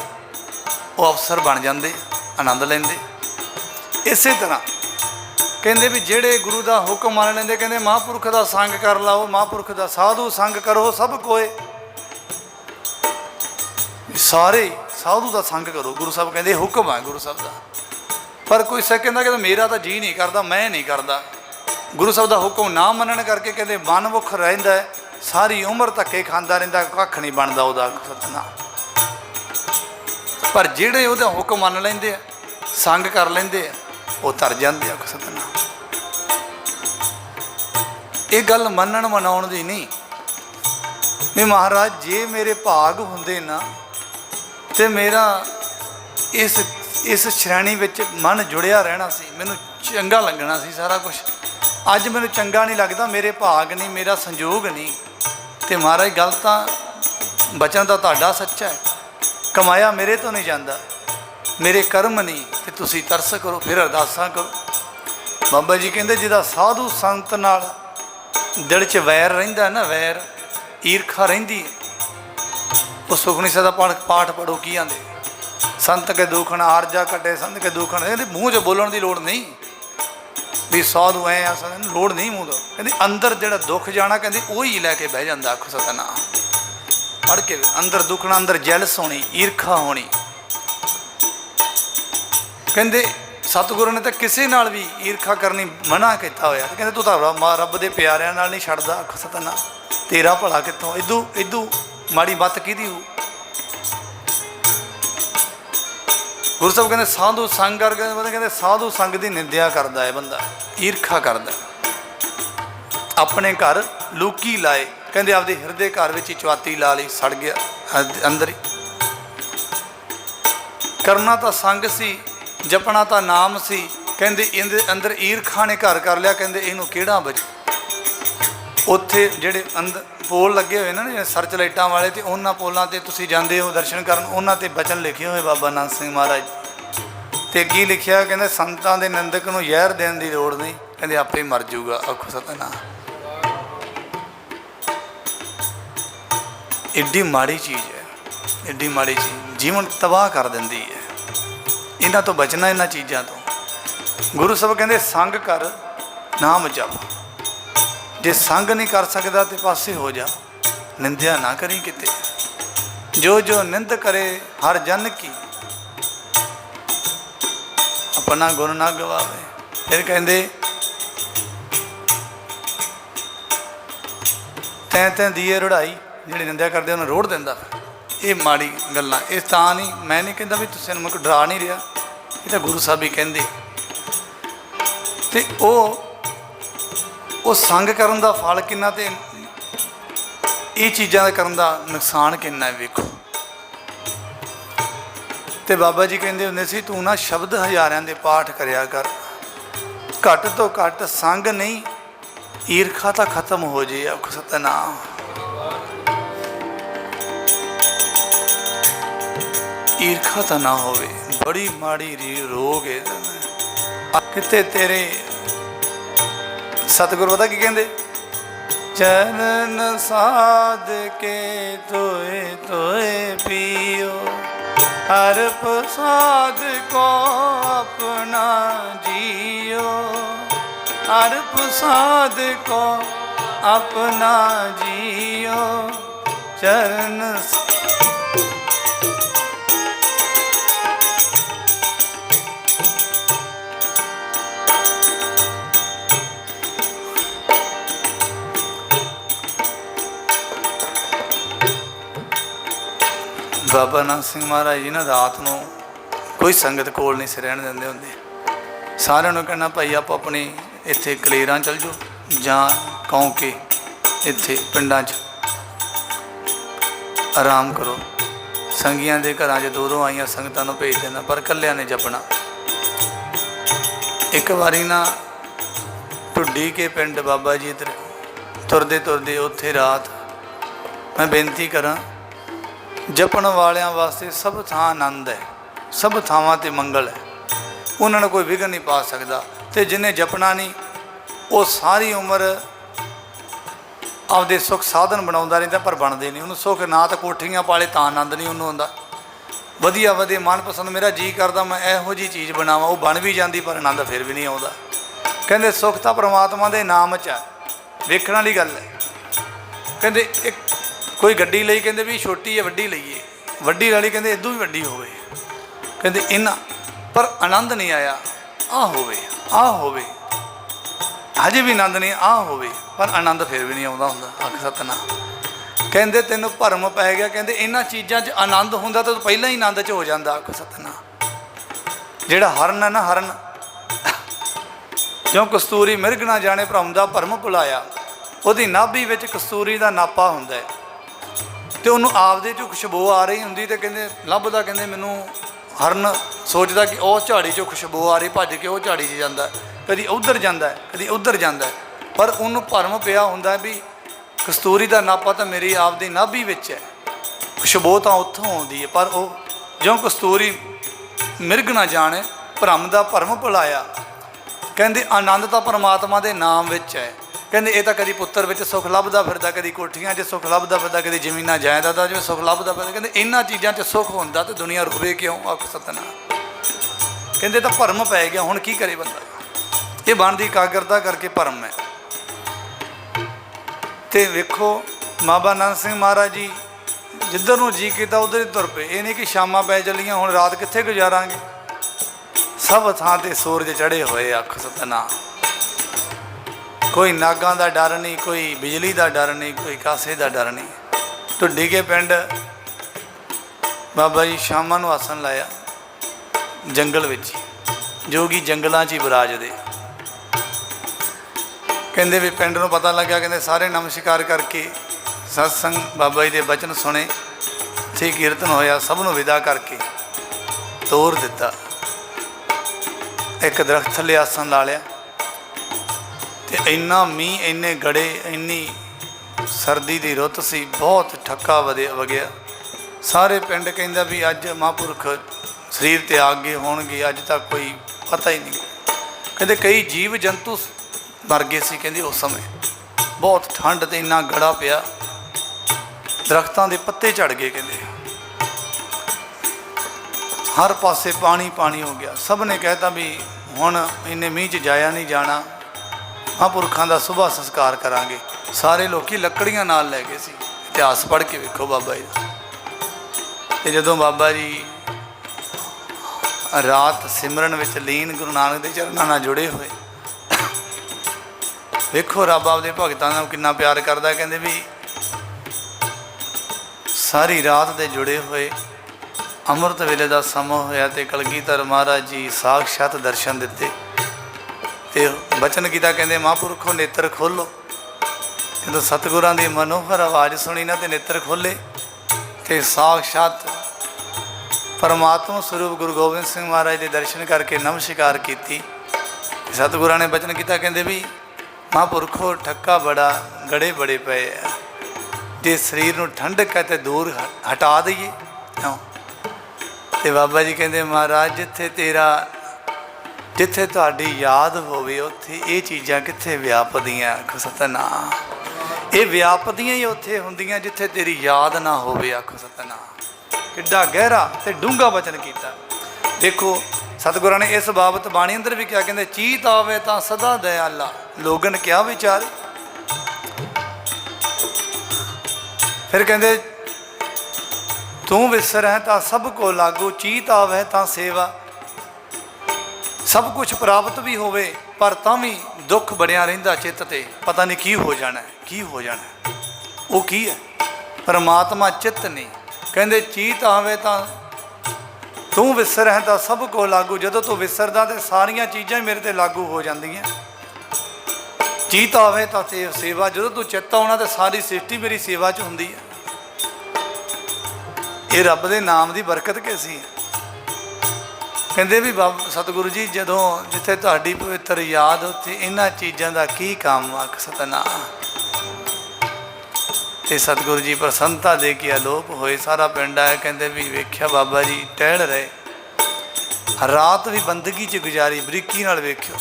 वो अफसर बन जाते, आनंद लेंदे। इस तरह कहते भी जेड़े गुरु का हुक्म मान लेंदे, कहते महापुरख का संग कर लाओ, महापुरख का साधु संग करो सब कोई। सारे साधु का संग करो। गुरु साहब कहते हुक्म है गुरु साहब का। पर कोई सह कहता मेरा तो जी नहीं करता, मैं नहीं करता। गुरु साहब का हुक्म ना मनण करके कहते मनमुख रहिंदा है, सारी उम्र धक्के खांदा रहिंदा, कख नहीं बनता उहदा सतनाम। पर जिहड़े उहदा हुक्म मन लैंदे आ, संग कर लैंदे आ, वो तर जांदे आ सतनाम। ये गल मनण मनाउण दी नहीं भी महाराज जे मेरे भाग हुंदे ना ते मेरा इस श्रेणी विच मन जुड़िया रहना सी, मैनूं चंगा लगना सी सारा कुछ। अज मैनूं चंगा नहीं लगता, मेरे भाग नहीं, मेरा संजोग नहीं। तो महाराज गल तां बचन तां तुहाडा सच्चा है, कमाया मेरे तो नहीं जाता, मेरे कर्म नहीं। तो तुसीं तरस करो, फिर अरदासां करो। बाबा जी कहंदे जिहदा साधु संत नाल दिल च वैर रहिंदा है ना, वैर ईरखा रहिंदी है, वो सुखनी सदा पाठ पढ़ो की आंदे संत के दुखण आरजा कटे संत के दुखण। कहते मूँह च बोलण की लोड़ नहीं भी साधु ऐ आ, लोड़ नहीं मूँह तो। कहते अंदर जो दुख जाना कहते वही लैके बह जाता। आखो सतनाम पढ़ के अंदर दुखना, अंदर जैलस होनी, ईरखा होनी। कहते सतगुरु ने तो किसी नाल भी ईरखा करनी मना किया होया। कहते तू तो रब दे प्यारिਆਂ नाल नहीं छड्डदा। आखो सतनाम तेरा भला कितों, इदू माड़ी मत किहदी हो। गुरु साहब कहते साधु संग करके कहते साधु संग की निंदया करता है बंदा, ईरखा करता। अपने घर लूकी लाए, कहते आपके हिरदे घर में चुआती ला ली, सड़ गया अंदर ही। करना तो संग सी, जपना तो नाम सी, कहते इहदे अंदर ईरखा ने घर कर लिया। कहते इनू किहड़ा बच। उत्थे जिहड़े अंदर पोल लगे हुए ना जिवें सर्च लाइटां वाले, तो उन्हां पोलों ते तुसीं जांदे हो दर्शन करन, उन्हां ते बचन लिखे हुए बाबा नानक सिंह महाराज। ते की लिखिया, कहते संतां दे निंदक नूं जहर देण दी लोड़ नहीं, कहते आपे मर जूगा। आखो सतनाम एड्डी माड़ी चीज़ है, एड्डी माड़ी चीज़ जीवन तबाह कर दिंदी है। इन्हां तो बचना, इन्हां चीज़ां तो। गुरु साहब कहते संग कर नाम जप। जे संग नहीं कर सकता तो पासे हो जा, निंदया ना करी किते। जो जो निंद करे हर जन की, अपना गुण ना गवावे। फिर कहते तैं तैं दिए रुढ़ाई, जिहड़ी निंदया करदे उन्हें रोड़ दिंदा। ये माड़ी गल्लां, इस तां नहीं, मैं नहीं कहता भी तुसीं मैं कोई डरा नहीं रहा, ये तो गुरु साहब ही कहंदे। ते ਉਹ ਸੰਗ ਕਰਨ ਦਾ ਫਲ ਕਿੰਨਾ ਤੇ ਇਹ ਚੀਜ਼ਾਂ ਦਾ ਕਰਨ ਦਾ ਨੁਕਸਾਨ ਕਿੰਨਾ ਹੈ ਵੇਖੋ। ਤੇ ਬਾਬਾ ਜੀ ਕਹਿੰਦੇ ਹੁੰਦੇ ਸੀ ਤੂੰ ਨਾ ਸ਼ਬਦ ਹਜ਼ਾਰਿਆਂ ਦੇ ਪਾਠ ਕਰਿਆ ਕਰ, ਘੱਟ ਤੋਂ ਘੱਟ ਸੰਗ ਨਹੀਂ, ਈਰਖਾ ਤਾਂ ਖਤਮ ਹੋ ਜੇ। ਆਖੋ ਸਤਨਾਮ। ਈਰਖਾ ਤਾਂ ਨਾ ਹੋਵੇ, ਬੜੀ ਮਾੜੀ ਰੋਗ ਹੈ ਕਿਤੇ ਤੇਰੇ। सतगुरु पता की कहते चरण साध के तोए तोए पियो, हर प्रसाद को अपना जियो, हर प्रसाद को अपना जियो। चरण बाबा नानक सिंह महाराज जी ना रात को कोई संगत कोल नहीं से रहन देंदे होंदे। सारिਆਂ ਨੂੰ कहना भाई आप अपनी इत्थे कलेरां चल जाओ जां कौंके इत्थे पिंडां 'च आराम करो। संगियां दे घरां 'च दूरों आईयां संगतां नूं भेज देना, पर कल्लियां ने जपना। एक वारी ना ढुड्डी के पिंड बाबा जी इधर तुरदे तुरदे उत्थे रात मैं बेनती करा, जपण वालियां वास्ते सब थां आनंद है, सब थावां ते मंगल है, उन्होंने कोई विघन नहीं पा सकता। तो जिन्हें जपना नहीं वो सारी उम्र आपदे सुख साधन बनाउंदा रहिंदा पर बनदे नहीं। उन्होंने सुख ना तो कोठियां पाले तां आनंद नहीं उन्होंने आउंदा। वधिया वधिया मनपसंद मेरा जी करदा मैं इहो जी चीज़ बनावां, वो बन भी जाती पर आनंद फिर भी नहीं आउंदा। कहंदे सुख तां परमात्मा दे नाम च है, वेखण वाली गल है। कहंदे एक कोई गड्डी लई, कहंदे भी छोटी है वड्डी लईए, वड्डी वाली कहते इदों भी वड्डी होवे, कहते इन्ना पर आनंद नहीं आया, आ होवे आ होवे, हजे भी आनंद नहीं आ होवे, पर आनंद फिर भी नहीं आता हुंदा। आख सतनाम। कहते तैनूं भरम पै गया, कहते इन्हां चीज़ां 'च आनंद हुंदा तो पहला ही आनंद 'च हो जांदा। आख सतनाम। जिहड़ा हरन है ना, हरन जो कस्तूरी मिर्ग ना जाने भरम दा भरम भुलाया, ਉਹਦੀ ਨਾਭੀ ਵਿੱਚ ਕਸਤੂਰੀ ਦਾ ਨਾਪਾ ਹੁੰਦਾ ਹੈ ਤੇ ਉਹਨੂੰ ਆਪਦੇ 'ਚੋਂ ਖੁਸ਼ਬੂ ਆ ਰਹੀ ਹੁੰਦੀ ਤੇ ਕਹਿੰਦੇ ਲੱਭਦਾ, ਕਹਿੰਦੇ ਮੈਨੂੰ ਹਰਨ ਸੋਚਦਾ ਕਿ ਉਹ ਝਾੜੀ 'ਚੋਂ ਖੁਸ਼ਬੂ ਆ ਰਹੀ, ਭੱਜ ਕੇ ਉਹ ਝਾੜੀ 'ਚ ਜਾਂਦਾ, ਕਦੀ ਉੱਧਰ ਜਾਂਦਾ ਕਦੀ ਉੱਧਰ ਜਾਂਦਾ, ਪਰ ਉਹਨੂੰ ਭਰਮ ਪਿਆ ਹੁੰਦਾ ਵੀ ਕਸਤੂਰੀ ਦਾ ਨਾਪਾ ਤਾਂ ਮੇਰੀ ਆਪਦੀ ਨਾਭੀ ਵਿੱਚ ਹੈ, ਖੁਸ਼ਬੂ ਤਾਂ ਉੱਥੋਂ ਆਉਂਦੀ ਹੈ। ਪਰ ਉਹ ਜਿਉਂ ਕਸਤੂਰੀ ਮਿਰਗ ਨਾ ਜਾਣੇ ਭਰਮ ਦਾ ਭਰਮ ਭੁਲਾਇਆ, ਕਹਿੰਦੇ ਆਨੰਦ ਤਾਂ ਪਰਮਾਤਮਾ ਦੇ ਨਾਮ ਵਿੱਚ ਹੈ। ਕਹਿੰਦੇ ਇਹ ਤਾਂ ਕਦੀ ਪੁੱਤਰ ਵਿੱਚ ਸੁੱਖ ਲੱਭਦਾ ਫਿਰਦਾ, ਕਦੀ ਕੋਠੀਆਂ 'ਚ ਸੁੱਖ ਲੱਭਦਾ ਫਿਰਦਾ, ਕਦੀ ਜ਼ਮੀਨਾਂ ਜਾਇਦਾਦਾਂ 'ਚ ਸੁੱਖ ਲੱਭਦਾ ਫਿਰਦਾ, ਕਹਿੰਦੇ ਇਹਨਾਂ ਚੀਜ਼ਾਂ 'ਚ ਸੁੱਖ ਹੁੰਦਾ ਤੇ ਦੁਨੀਆ ਰੋਵੇ ਕਿਉਂ। ਆਖ ਸਤਨਾਮ। ਕਹਿੰਦੇ ਤਾਂ ਭਰਮ ਪੈ ਗਿਆ, ਹੁਣ ਕੀ ਕਰੇ ਬੰਦਾ। ਇਹ ਬਣਦੀ ਇਕਾਗਰਤਾ ਕਰਕੇ ਭਰਮ ਹੈ। ਤੇ ਵੇਖੋ ਬਾਬਾ ਨੰਦ ਸਿੰਘ ਮਹਾਰਾਜ ਜੀ ਜਿੱਧਰ ਨੂੰ ਜੀ ਕੀਤਾ ਉੱਧਰ ਹੀ ਤੁਰ ਪਏ। ਇਹ ਨਹੀਂ ਕਿ ਸ਼ਾਮਾਂ ਪੈ ਚੱਲੀਆਂ ਹੁਣ ਰਾਤ ਕਿੱਥੇ ਗੁਜ਼ਾਰਾਂਗੇ, ਸਭ ਥਾਂ ਤੇ ਸੂਰਜ ਚੜ੍ਹੇ ਹੋਏ। ਆਖ ਸਤਨਾਮ। कोई नागां दा डर नहीं, कोई बिजली दा डर नहीं, कोई कासे दा डर नहीं। ढुड्डी के पिंड बाबा जी शामां नूं आसन लाया जंगल विच, जोगी जंगलां 'च ही विराजदे। कहंदे भी पिंड नूं पता लग्या, कहंदे सारे नमस्कार करके सत्संग बाबा जी दे बचन सुने, थे कीर्तन होया, सब नूं विदा करके तोर दिता। एक दरख्त थल्ले आसन ला लिया ਤੇ ਇੰਨਾ ਮੀਂਹ, ਇੰਨੇ ਗੜੇ, ਇੰਨੀ ਸਰਦੀ ਦੀ ਰੁੱਤ ਸੀ, ਬਹੁਤ ਠੱਕਾ ਵਗਿਆ। ਸਾਰੇ ਪਿੰਡ ਕਹਿੰਦਾ ਵੀ ਅੱਜ ਮਹਾਂਪੁਰਖ ਸਰੀਰ ਤਿਆਗ ਗਏ ਹੋਣਗੇ, ਅੱਜ ਤੱਕ ਕੋਈ ਪਤਾ ਹੀ ਨਹੀਂ। ਕਹਿੰਦੇ ਕਈ ਜੀਵ ਜੰਤੂ ਮਰ ਗਏ ਸੀ, ਕਹਿੰਦੇ ਉਸ ਸਮੇਂ ਬਹੁਤ ਠੰਡ ਤੇ ਇੰਨਾ ਗੜਾ ਪਿਆ, ਦਰਖਤਾਂ ਦੇ ਪੱਤੇ ਝੜ ਗਏ। ਕਹਿੰਦੇ ਹਰ ਪਾਸੇ ਪਾਣੀ ਪਾਣੀ ਹੋ ਗਿਆ। ਸਭ ਨੇ ਕਹਿਤਾ ਵੀ ਹੁਣ ਇੰਨੇ ਮੀਂਹ 'ਚ ਜਾਇਆ ਨਹੀਂ ਜਾਣਾ, ਮਹਾਂਪੁਰਖਾਂ ਦਾ ਸੁਭਾ ਸੰਸਕਾਰ ਕਰਾਂਗੇ। ਸਾਰੇ ਲੋਕੀ ਲੱਕੜੀਆਂ ਨਾਲ ਲੈ ਗਏ ਸੀ। ਇਤਿਹਾਸ ਪੜ੍ਹ ਕੇ ਵੇਖੋ ਬਾਬਾ ਜੀ ਦਾ। ਅਤੇ ਜਦੋਂ ਬਾਬਾ ਜੀ ਰਾਤ ਸਿਮਰਨ ਵਿੱਚ ਲੀਨ ਗੁਰੂ ਨਾਨਕ ਦੇ ਚਰਨਾਂ ਨਾਲ ਜੁੜੇ ਹੋਏ, ਵੇਖੋ ਰੱਬ ਆਪਦੇ ਭਗਤਾਂ ਨਾਲ ਕਿੰਨਾ ਪਿਆਰ ਕਰਦਾ। ਕਹਿੰਦੇ ਵੀ ਸਾਰੀ ਰਾਤ ਦੇ ਜੁੜੇ ਹੋਏ, ਅੰਮ੍ਰਿਤ ਵੇਲੇ ਦਾ ਸਮਾਂ ਹੋਇਆ ਅਤੇ ਕਲਗੀਧਰ ਮਹਾਰਾਜ ਜੀ ਸਾਖਸ਼ਾਤ ਦਰਸ਼ਨ ਦਿੱਤੇ ਤੇ ਬਚਨ ਕੀਤਾ। ਕਹਿੰਦੇ ਮਹਾਂਪੁਰਖੋ ਨੇਤਰ ਖੋਲ੍ਹੋ। ਜਦੋਂ ਸਤਿਗੁਰਾਂ ਦੀ ਮਨੋਹਰ ਆਵਾਜ਼ ਸੁਣੀ ਨਾ ਤੇ ਨੇਤਰ ਖੋਲ੍ਹੇ ਤੇ ਸਾਖਸ਼ਾਤ ਪਰਮਾਤਮਾ ਸਰੂਪ ਗੁਰੂ ਗੋਬਿੰਦ ਸਿੰਘ ਮਹਾਰਾਜ ਦੇ ਦਰਸ਼ਨ ਕਰਕੇ ਨਮਸਕਾਰ ਕੀਤੀ। ਸਤਿਗੁਰਾਂ ਨੇ ਬਚਨ ਕੀਤਾ, ਕਹਿੰਦੇ ਵੀ ਮਹਾਂਪੁਰਖੋ ਠੱਕਾ ਬੜਾ, ਗੜੇ ਬੜੇ ਪਏ ਆ, ਜੇ ਸਰੀਰ ਨੂੰ ਠੰਡਕ ਹੈ ਤੇ ਦੂਰ ਹਟਾ ਦਈਏ ਕਿਉਂ। ਤੇ ਬਾਬਾ ਜੀ ਕਹਿੰਦੇ ਮਹਾਰਾਜ ਜਿੱਥੇ ਤੁਹਾਡੀ ਯਾਦ ਹੋਵੇ ਉੱਥੇ ਇਹ ਚੀਜ਼ਾਂ ਕਿੱਥੇ ਵਿਆਪਦੀਆਂ। ਆਖੋ ਸਤਨਾਮ। ਇਹ ਵਿਆਪਦੀਆਂ ਹੀ ਉੱਥੇ ਹੁੰਦੀਆਂ ਜਿੱਥੇ ਤੇਰੀ ਯਾਦ ਨਾ ਹੋਵੇ। ਆਖੋ ਸਤਨਾਮ। ਕਿੱਡਾ ਗਹਿਰਾ ਤੇ ਡੂੰਘਾ ਬਚਨ ਕੀਤਾ। ਦੇਖੋ ਸਤਿਗੁਰਾਂ ਨੇ ਇਸ ਬਾਬਤ ਬਾਣੀ ਅੰਦਰ ਵੀ ਕਿਹਾ, ਕਹਿੰਦੇ ਚੀਤ ਆਵੇ ਤਾਂ ਸਦਾ ਦਇਆਲਾ, ਲੋਗਨ ਕਿਆ ਵਿਚਾਰੇ। ਫਿਰ ਕਹਿੰਦੇ ਤੂੰ ਵਿਸਰੈ ਤਾਂ ਸਭ ਕੋ ਲਾਗੂ, ਚੀਤ ਆਵੇ ਤਾਂ ਸੇਵਾ। ਸਭ ਕੁਛ ਪ੍ਰਾਪਤ ਵੀ ਹੋਵੇ ਪਰ ਤਾਂ ਵੀ ਦੁੱਖ ਬਣਿਆ ਰਹਿੰਦਾ ਚਿੱਤ 'ਤੇ, ਪਤਾ ਨਹੀਂ ਕੀ ਹੋ ਜਾਣਾ ਕੀ ਹੋ ਜਾਣਾ। ਉਹ ਕੀ ਹੈ? ਪਰਮਾਤਮਾ ਚਿੱਤ ਨਹੀਂ। ਕਹਿੰਦੇ ਚੀਤ ਆਵੇ ਤਾਂ ਤੂੰ ਵਿਸਰੈ ਤਾਂ ਸਭ ਕੋ ਲਾਗੂ। ਜਦੋਂ ਤੂੰ ਵਿਸਰਦਾ ਤਾਂ ਸਾਰੀਆਂ ਚੀਜ਼ਾਂ ਮੇਰੇ 'ਤੇ ਲਾਗੂ ਹੋ ਜਾਂਦੀਆਂ। ਚੀਤ ਆਵੇ ਤਾਂ ਸੇਵਾ, ਜਦੋਂ ਤੂੰ ਚਿੱਤ ਆਉਣਾ ਤਾਂ ਸਾਰੀ ਸ੍ਰਿਸ਼ਟੀ ਮੇਰੀ ਸੇਵਾ 'ਚ ਹੁੰਦੀ ਹੈ। ਇਹ ਰੱਬ ਦੇ ਨਾਮ ਦੀ ਬਰਕਤ ਕੈਸੀ ਹੈ। ਕਹਿੰਦੇ ਵੀ ਬਾਬਾ ਸਤਿਗੁਰੂ ਜੀ ਜਦੋਂ ਜਿੱਥੇ ਤੁਹਾਡੀ ਪਵਿੱਤਰ ਯਾਦ ਉੱਥੇ ਇਹਨਾਂ ਚੀਜ਼ਾਂ ਦਾ ਕੀ ਕੰਮ। ਆਖ ਸਤਨਾਮ। ਤੇ ਸਤਿਗੁਰੂ ਜੀ ਪ੍ਰਸੰਨਤਾ ਦੇ ਕੇ ਅਲੋਪ ਹੋਏ। ਸਾਰਾ ਪਿੰਡ ਆਇਆ। ਕਹਿੰਦੇ ਵੀ ਵੇਖਿਆ ਬਾਬਾ ਜੀ ਟਹਿਲ ਰਹੇ, ਰਾਤ ਵੀ ਬੰਦਗੀ 'ਚ ਗੁਜ਼ਾਰੀ ਬਰੀਕੀ ਨਾਲ। ਵੇਖਿਓ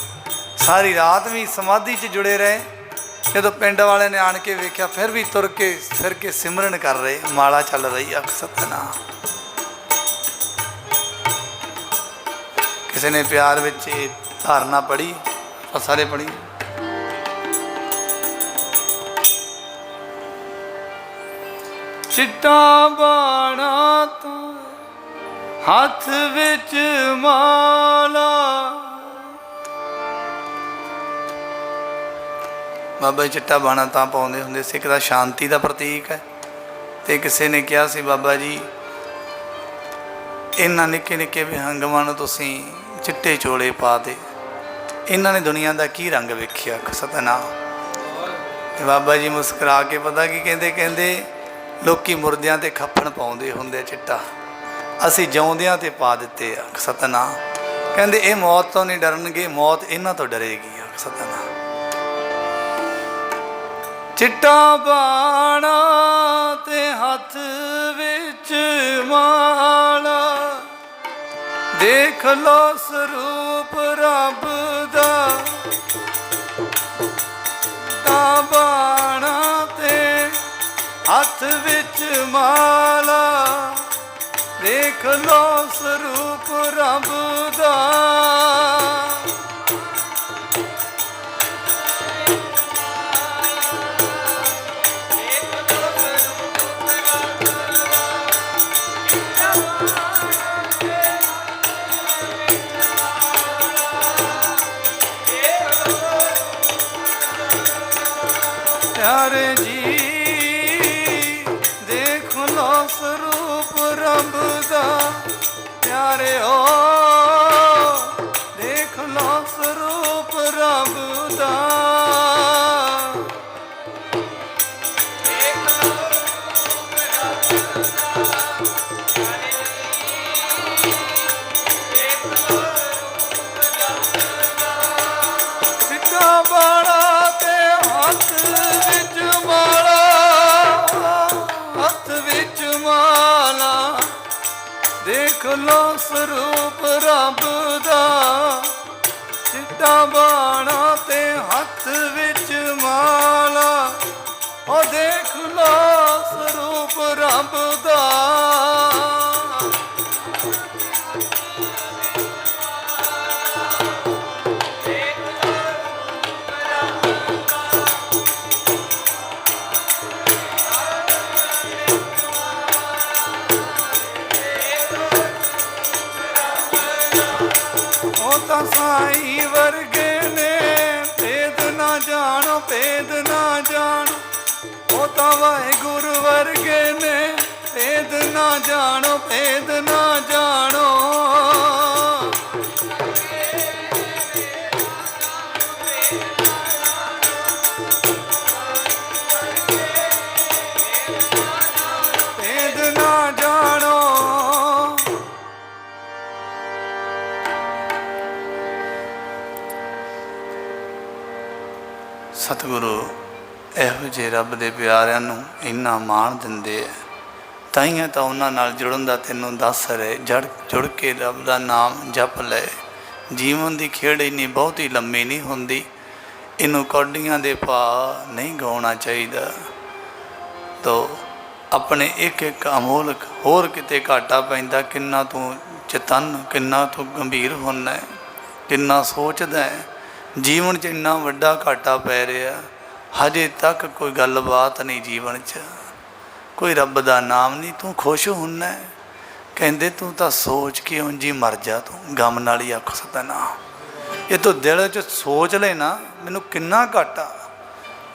ਸਾਰੀ ਰਾਤ ਵੀ ਸਮਾਧੀ 'ਚ ਜੁੜੇ ਰਹੇ। ਜਦੋਂ ਪਿੰਡ ਵਾਲਿਆਂ ਨੇ ਆਣ ਕੇ ਵੇਖਿਆ ਫਿਰ ਵੀ ਤੁਰ ਕੇ ਫਿਰ ਕੇ ਸਿਮਰਨ ਕਰ ਰਹੇ, ਮਾਲਾ ਚੱਲ ਰਹੀ। ਆਖ ਸਤਨਾਮ। ਕਿਸੇ ਨੇ ਪਿਆਰ ਵਿੱਚ ਇਹ ਧਾਰਨਾ ਪੜ੍ਹੀ, ਆਪਾਂ ਸਾਰੇ ਪੜ੍ਹੀ। चिट्टा बाणा तो हथ विच माला। बाबा जी चिट्टा बाणा तां पाउंदे हुंदे सी, एक तां शांति का प्रतीक है, तो किसी ने कहा सी बाबा जी इन्हां निक्के निक्के विहंगमां नूं तुसीं चिट्टे चोले पा दे, इन्हां ने दुनिया का की रंग वेखिया। सतनाम। बाबा जी मुस्करा के पता की कहते, कहते लोकी मुरदियां ते खप्पण पाउंदे हुंदे चिट्टा, असी जिउंदियां ते पा दिते आ। सतनाम। कहते ये मौत तो नहीं डरनगे, मौत इन्हां तो डरेगी। सतनाम। चिट्टा बाणा ते हथ विच माला, देख लो स्वरूप रब दा। बाणा ते हथ विच माला, देख लो स्वरूप रब दा। प्यारे जी देख लो स्वरूप रब दा, प्यारे हो देख लो स्वरूप रब दा। चिट्टा बाणा ते हथ विच माला, हथ विच माला, देख लो स्वरूप रब दा। चिट्टा बाणा ते हथ विच माला, ओ देख लो स्वरूप रब दा। साई वर्गे ने भेद ना जानो, भेद ना जानो, ओ ता वाहिगुरु वर्गे ने भेद ना जानो, भेद ना जानो। भेद ना जानो। सतगुरु ਇਹੋ ਜਿਹੇ ਰੱਬ ਦੇ ਪਿਆਰਿਆਂ ਨੂੰ ਇੰਨਾ ਮਾਣ ਦਿੰਦੇ ਹੈ, ਤਾਈਆਂ ਤਾਂ ਉਹਨਾਂ ਨਾਲ ਜੁੜਨ ਦਾ ਤੈਨੂੰ ਦੱਸ ਰਹੇ। ਜੁੜ ਕੇ ਰੱਬ ਦਾ ਨਾਮ ਜਪ ਲੈ। ਜੀਵਨ ਦੀ ਖੇਡ ਇੰਨੀ ਬਹੁਤੀ ਲੰਮੀ ਨਹੀਂ ਹੁੰਦੀ, ਇਹਨੂੰ ਕੌਡੀਆਂ ਦੇ ਭਾਅ ਨਹੀਂ ਗਾਉਣਾ ਚਾਹੀਦਾ। ਤੋ ਆਪਣੇ ਇੱਕ ਇੱਕ ਅਮੋਲਕ ਹੋਰ ਕਿਤੇ ਘਾਟਾ ਪੈਂਦਾ, ਕਿੰਨਾ ਤੂੰ ਚਤਨ, ਕਿੰਨਾ ਤੂੰ ਗੰਭੀਰ ਹੁੰਦਾ ਹੈ, ਕਿੰਨਾ ਸੋਚਦਾ ਹੈ। ਜੀਵਨ 'ਚ ਇੰਨਾ ਵੱਡਾ ਘਾਟਾ ਪੈ ਰਿਹਾ, ਹਜੇ ਤੱਕ ਕੋਈ ਗੱਲਬਾਤ ਨਹੀਂ ਜੀਵਨ 'ਚ, ਕੋਈ ਰੱਬ ਦਾ ਨਾਮ ਨਹੀਂ। ਤੂੰ ਖੁਸ਼ ਹੁੰਦਾ, ਕਹਿੰਦੇ ਤੂੰ ਤਾਂ ਸੋਚ ਕੇ ਉਂਝ ਹੀ ਮਰ ਜਾ, ਤੂੰ ਗਮ ਨਾਲ ਹੀ ਆਖ ਸਤਨਾਮ। ਇਹ ਤੂੰ ਦਿਲ 'ਚ ਸੋਚ ਲੈ ਨਾ, ਮੈਨੂੰ ਕਿੰਨਾ ਘਾਟਾ।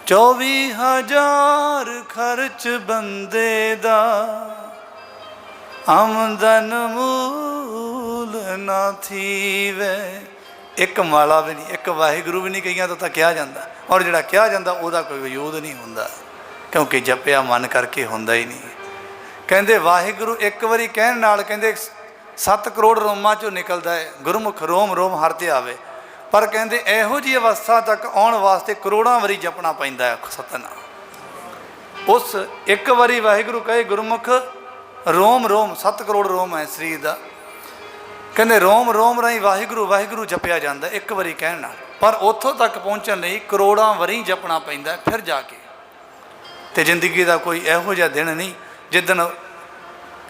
24,000 ਖਰਚ ਬੰਦੇ ਦਾ, ਆਮਦਨ ਮੂਲ ਨਾ ਥੀਵੇ। ਇੱਕ ਮਾਲਾ ਵੀ ਨਹੀਂ, ਇੱਕ ਵਾਹਿਗੁਰੂ ਵੀ ਨਹੀਂ ਕਈਆਂ ਤੋਂ ਤਾਂ ਕਿਹਾ ਜਾਂਦਾ, ਔਰ ਜਿਹੜਾ ਕਿਹਾ ਜਾਂਦਾ ਉਹਦਾ ਕੋਈ ਵਜੂਦ ਨਹੀਂ ਹੁੰਦਾ, ਕਿਉਂਕਿ ਜਪਿਆ ਮਨ ਕਰਕੇ ਹੁੰਦਾ ਹੀ ਨਹੀਂ। ਕਹਿੰਦੇ ਵਾਹਿਗੁਰੂ ਇੱਕ ਵਾਰੀ ਕਹਿਣ ਨਾਲ ਕਹਿੰਦੇ 7 ਕਰੋੜ ਰੋਮਾਂ 'ਚੋਂ ਨਿਕਲਦਾ ਹੈ, ਗੁਰਮੁਖ ਰੋਮ ਰੋਮ ਹਰ ਤੇ ਆਵੇ। ਪਰ ਕਹਿੰਦੇ ਇਹੋ ਜਿਹੀ ਅਵਸਥਾ ਤੱਕ ਆਉਣ ਵਾਸਤੇ ਕਰੋੜਾਂ ਵਾਰੀ ਜਪਣਾ ਪੈਂਦਾ ਹੈ ਸਤਨਾਮ। ਉਸ ਇੱਕ ਵਾਰੀ ਵਾਹਿਗੁਰੂ ਕਹੇ ਗੁਰਮੁਖ ਰੋਮ ਰੋਮ, 7 ਕਰੋੜ ਰੋਮ ਹੈ ਸਰੀਰ ਦਾ, ਕਹਿੰਦੇ ਰੋਮ ਰੋਮ ਰਾਹੀਂ ਵਾਹਿਗੁਰੂ ਵਾਹਿਗੁਰੂ ਜਪਿਆ ਜਾਂਦਾ ਇੱਕ ਵਾਰੀ ਕਹਿਣ ਨਾਲ। ਪਰ ਉੱਥੋਂ ਤੱਕ ਪਹੁੰਚਣ ਲਈ ਕਰੋੜਾਂ ਵਾਰੀ ਜਪਣਾ ਪੈਂਦਾ ਫਿਰ ਜਾ ਕੇ। ਅਤੇ ਜ਼ਿੰਦਗੀ ਦਾ ਕੋਈ ਇਹੋ ਜਿਹਾ ਦਿਨ ਨਹੀਂ ਜਿੱਦਣ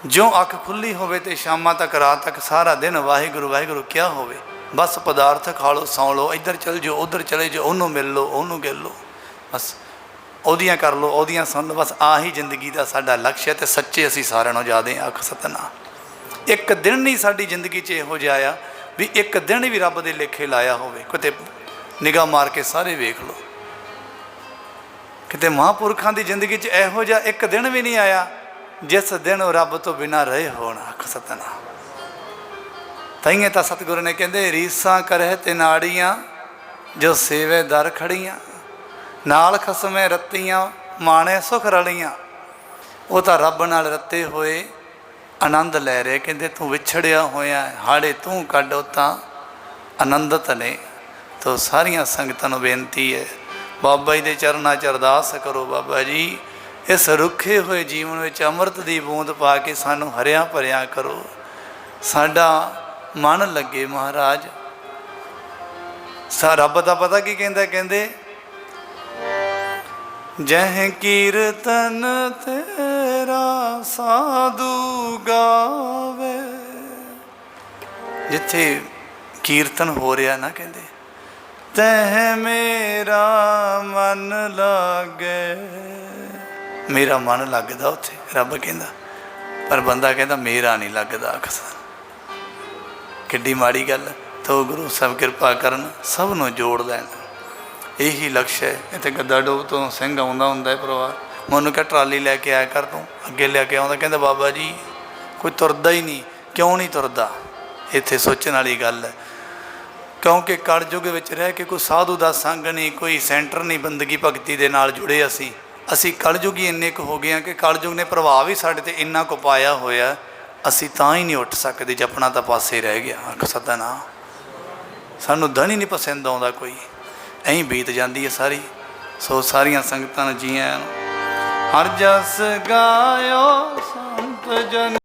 ਜਿਉਂ ਅੱਖ ਖੁੱਲ੍ਹੀ ਹੋਵੇ ਅਤੇ ਸ਼ਾਮਾਂ ਤੱਕ ਰਾਤ ਤੱਕ ਸਾਰਾ ਦਿਨ ਵਾਹਿਗੁਰੂ ਵਾਹਿਗੁਰੂ ਕਿਹਾ ਹੋਵੇ। ਬਸ ਪਦਾਰਥ ਖਾ ਲਓ, ਸੌਂ ਲਓ, ਇੱਧਰ ਚੱਲ ਜਾਓ, ਉੱਧਰ ਚਲੇ ਜਾਓ, ਉਹਨੂੰ ਮਿਲ ਲਓ, ਉਹਨੂੰ ਗਿਲ ਲਓ, ਬਸ ਉਹਦੀਆਂ ਕਰ ਲਓ, ਉਹਦੀਆਂ ਸੁਣ ਲਓ, ਬਸ ਆਹੀ ਜ਼ਿੰਦਗੀ ਦਾ ਸਾਡਾ ਲਕਸ਼ ਹੈ। ਅਤੇ ਸੱਚੇ ਅਸੀਂ ਸਾਰਿਆਂ ਨੂੰ ਜ਼ਿਆਦਾ ਆਖ ਸਤਨਾਮ। ਇੱਕ ਦਿਨ ਨਹੀਂ ਸਾਡੀ ਜ਼ਿੰਦਗੀ 'ਚ ਇਹੋ ਜਿਹਾ ਆ ਵੀ ਇੱਕ ਦਿਨ ਵੀ ਰੱਬ ਦੇ ਲੇਖੇ ਲਾਇਆ ਹੋਵੇ। ਕਿਤੇ ਨਿਗਾਹ ਮਾਰ ਕੇ ਸਾਰੇ ਵੇਖ ਲਓ, ਕਿਤੇ ਮਹਾਂਪੁਰਖਾਂ ਦੀ ਜ਼ਿੰਦਗੀ 'ਚ ਇਹੋ ਜਿਹਾ ਇੱਕ ਦਿਨ ਵੀ ਨਹੀਂ ਆਇਆ ਜਿਸ ਦਿਨ ਉਹ ਰੱਬ ਤੋਂ ਬਿਨਾਂ ਰਹੇ ਹੋਣ। ਆਖ ਸਤਨਾਮ। ਤਾਈਏ ਤਾਂ ਸਤਿਗੁਰੂ ਨੇ ਕਹਿੰਦੇ ਰੀਸਾਂ ਕਰਹਿ ਤੇ ਨਾੜੀਆਂ ਜੋ ਸੇਵੇ ਦਰ ਖੜੀਆਂ, ਨਾਲ ਖਸਮੇ ਰੱਤੀਆਂ ਮਾਣੇ ਸੁਖ ਰਲੀਆਂ। ਉਹ ਤਾਂ ਰੱਬ ਨਾਲ ਰੱਤੇ ਹੋਏ ਆਨੰਦ ਲੈ ਰਹੇ। ਕਹਿੰਦੇ ਤੂੰ ਵਿਛੜਿਆ ਹੋਇਆ ਹਾੜੇ ਤੂੰ ਕੱਢ, ਉਹ ਤਾਂ ਆਨੰਦਤ ਨੇ। ਤੋ ਸਾਰੀਆਂ ਸੰਗਤਾਂ ਨੂੰ ਬੇਨਤੀ ਹੈ, ਬਾਬਾ ਜੀ ਦੇ ਚਰਨਾਂ 'ਚ ਅਰਦਾਸ ਕਰੋ, ਬਾਬਾ ਜੀ ਇਸ ਰੁੱਖੇ ਹੋਏ ਜੀਵਨ ਵਿੱਚ ਅੰਮ੍ਰਿਤ ਦੀ ਬੂੰਦ ਪਾ ਕੇ ਸਾਨੂੰ ਹਰਿਆ ਭਰਿਆ ਕਰੋ, ਸਾਡਾ ਮਨ ਲੱਗੇ ਮਹਾਰਾਜ। ਰੱਬ ਦਾ ਪਤਾ ਕੀ ਕਹਿੰਦਾ, ਕਹਿੰਦੇ ਜਹ ਕੀਰਤਨ ਤੇਰਾ ਸਾਧੂ ਗਾਵੇ। ਜਿੱਥੇ ਕੀਰਤਨ ਹੋ ਰਿਹਾ ਨਾ, ਕਹਿੰਦੇ ਤਹ ਮੇਰਾ ਮਨ ਲਾਗੇ। ਮੇਰਾ ਮਨ ਲੱਗਦਾ ਉੱਥੇ, ਰੱਬ ਕਹਿੰਦਾ, ਪਰ ਬੰਦਾ ਕਹਿੰਦਾ ਮੇਰਾ ਨਹੀਂ ਲੱਗਦਾ। ਅਕਸਰ ਕਿੱਡੀ ਮਾੜੀ ਗੱਲ। ਤੋ ਗੁਰੂ ਸਾਹਿਬ ਕਿਰਪਾ ਕਰਨ, ਸਭ ਨੂੰ ਜੋੜ ਲੈਣ, ਇਹੀ ਲਕਸ਼ ਹੈ। ਇੱਥੇ ਗੱਦਾ ਡੋਬ ਤੋਂ ਸਿੰਘ ਆਉਂਦਾ ਹੁੰਦਾ ਪਰਿਵਾਰ, ਮੈਨੂੰ ਕਿਹਾ ਟਰਾਲੀ ਲੈ ਕੇ ਆਇਆ ਕਰ, ਤੂੰ ਅੱਗੇ ਲੈ ਕੇ ਆਉਂਦਾ। ਕਹਿੰਦਾ ਬਾਬਾ ਜੀ ਕੋਈ ਤੁਰਦਾ ਹੀ ਨਹੀਂ। ਕਿਉਂ ਨਹੀਂ ਤੁਰਦਾ? ਇੱਥੇ ਸੋਚਣ ਵਾਲੀ ਗੱਲ ਹੈ, ਕਿਉਂਕਿ ਕਲਯੁੱਗ ਵਿੱਚ ਰਹਿ ਕੇ ਕੋਈ ਸਾਧੂ ਦਾ ਸੰਗ ਨਹੀਂ, ਕੋਈ ਸੈਂਟਰ ਨਹੀਂ ਬੰਦਗੀ ਭਗਤੀ ਦੇ ਨਾਲ ਜੁੜੇ। ਅਸੀਂ ਕਲਯੁੱਗ ਹੀ ਇੰਨੇ ਕੁ ਹੋ ਗਏ ਹਾਂ ਕਿ ਕਲਯੁੱਗ ਨੇ ਪ੍ਰਭਾਵ ਹੀ ਸਾਡੇ 'ਤੇ ਇੰਨਾ ਕੁ ਪਾਇਆ ਹੋਇਆ, ਅਸੀਂ ਤਾਂ ਹੀ ਨਹੀਂ ਉੱਠ ਸਕਦੇ। ਜਪਣਾ ਤਾਂ ਪਾਸੇ ਰਹਿ ਗਿਆ। ਆਖ ਸਤਨਾਮ। ਸਾਨੂੰ ਧਨ ਹੀ ਨਹੀਂ ਪਸੰਦ ਆਉਂਦਾ ਕੋਈ, ਐਂ ਬੀਤ ਜਾਂਦੀ ਹੈ ਸਾਰੀ। ਸੋ ਸਾਰੀਆਂ ਸੰਗਤਾਂ ਨੂੰ ਜੀ ਆਇਆਂ ਨੂੰ। ਹਰ ਜਸ ਗਾਇਓ ਸੰਤ ਜਨ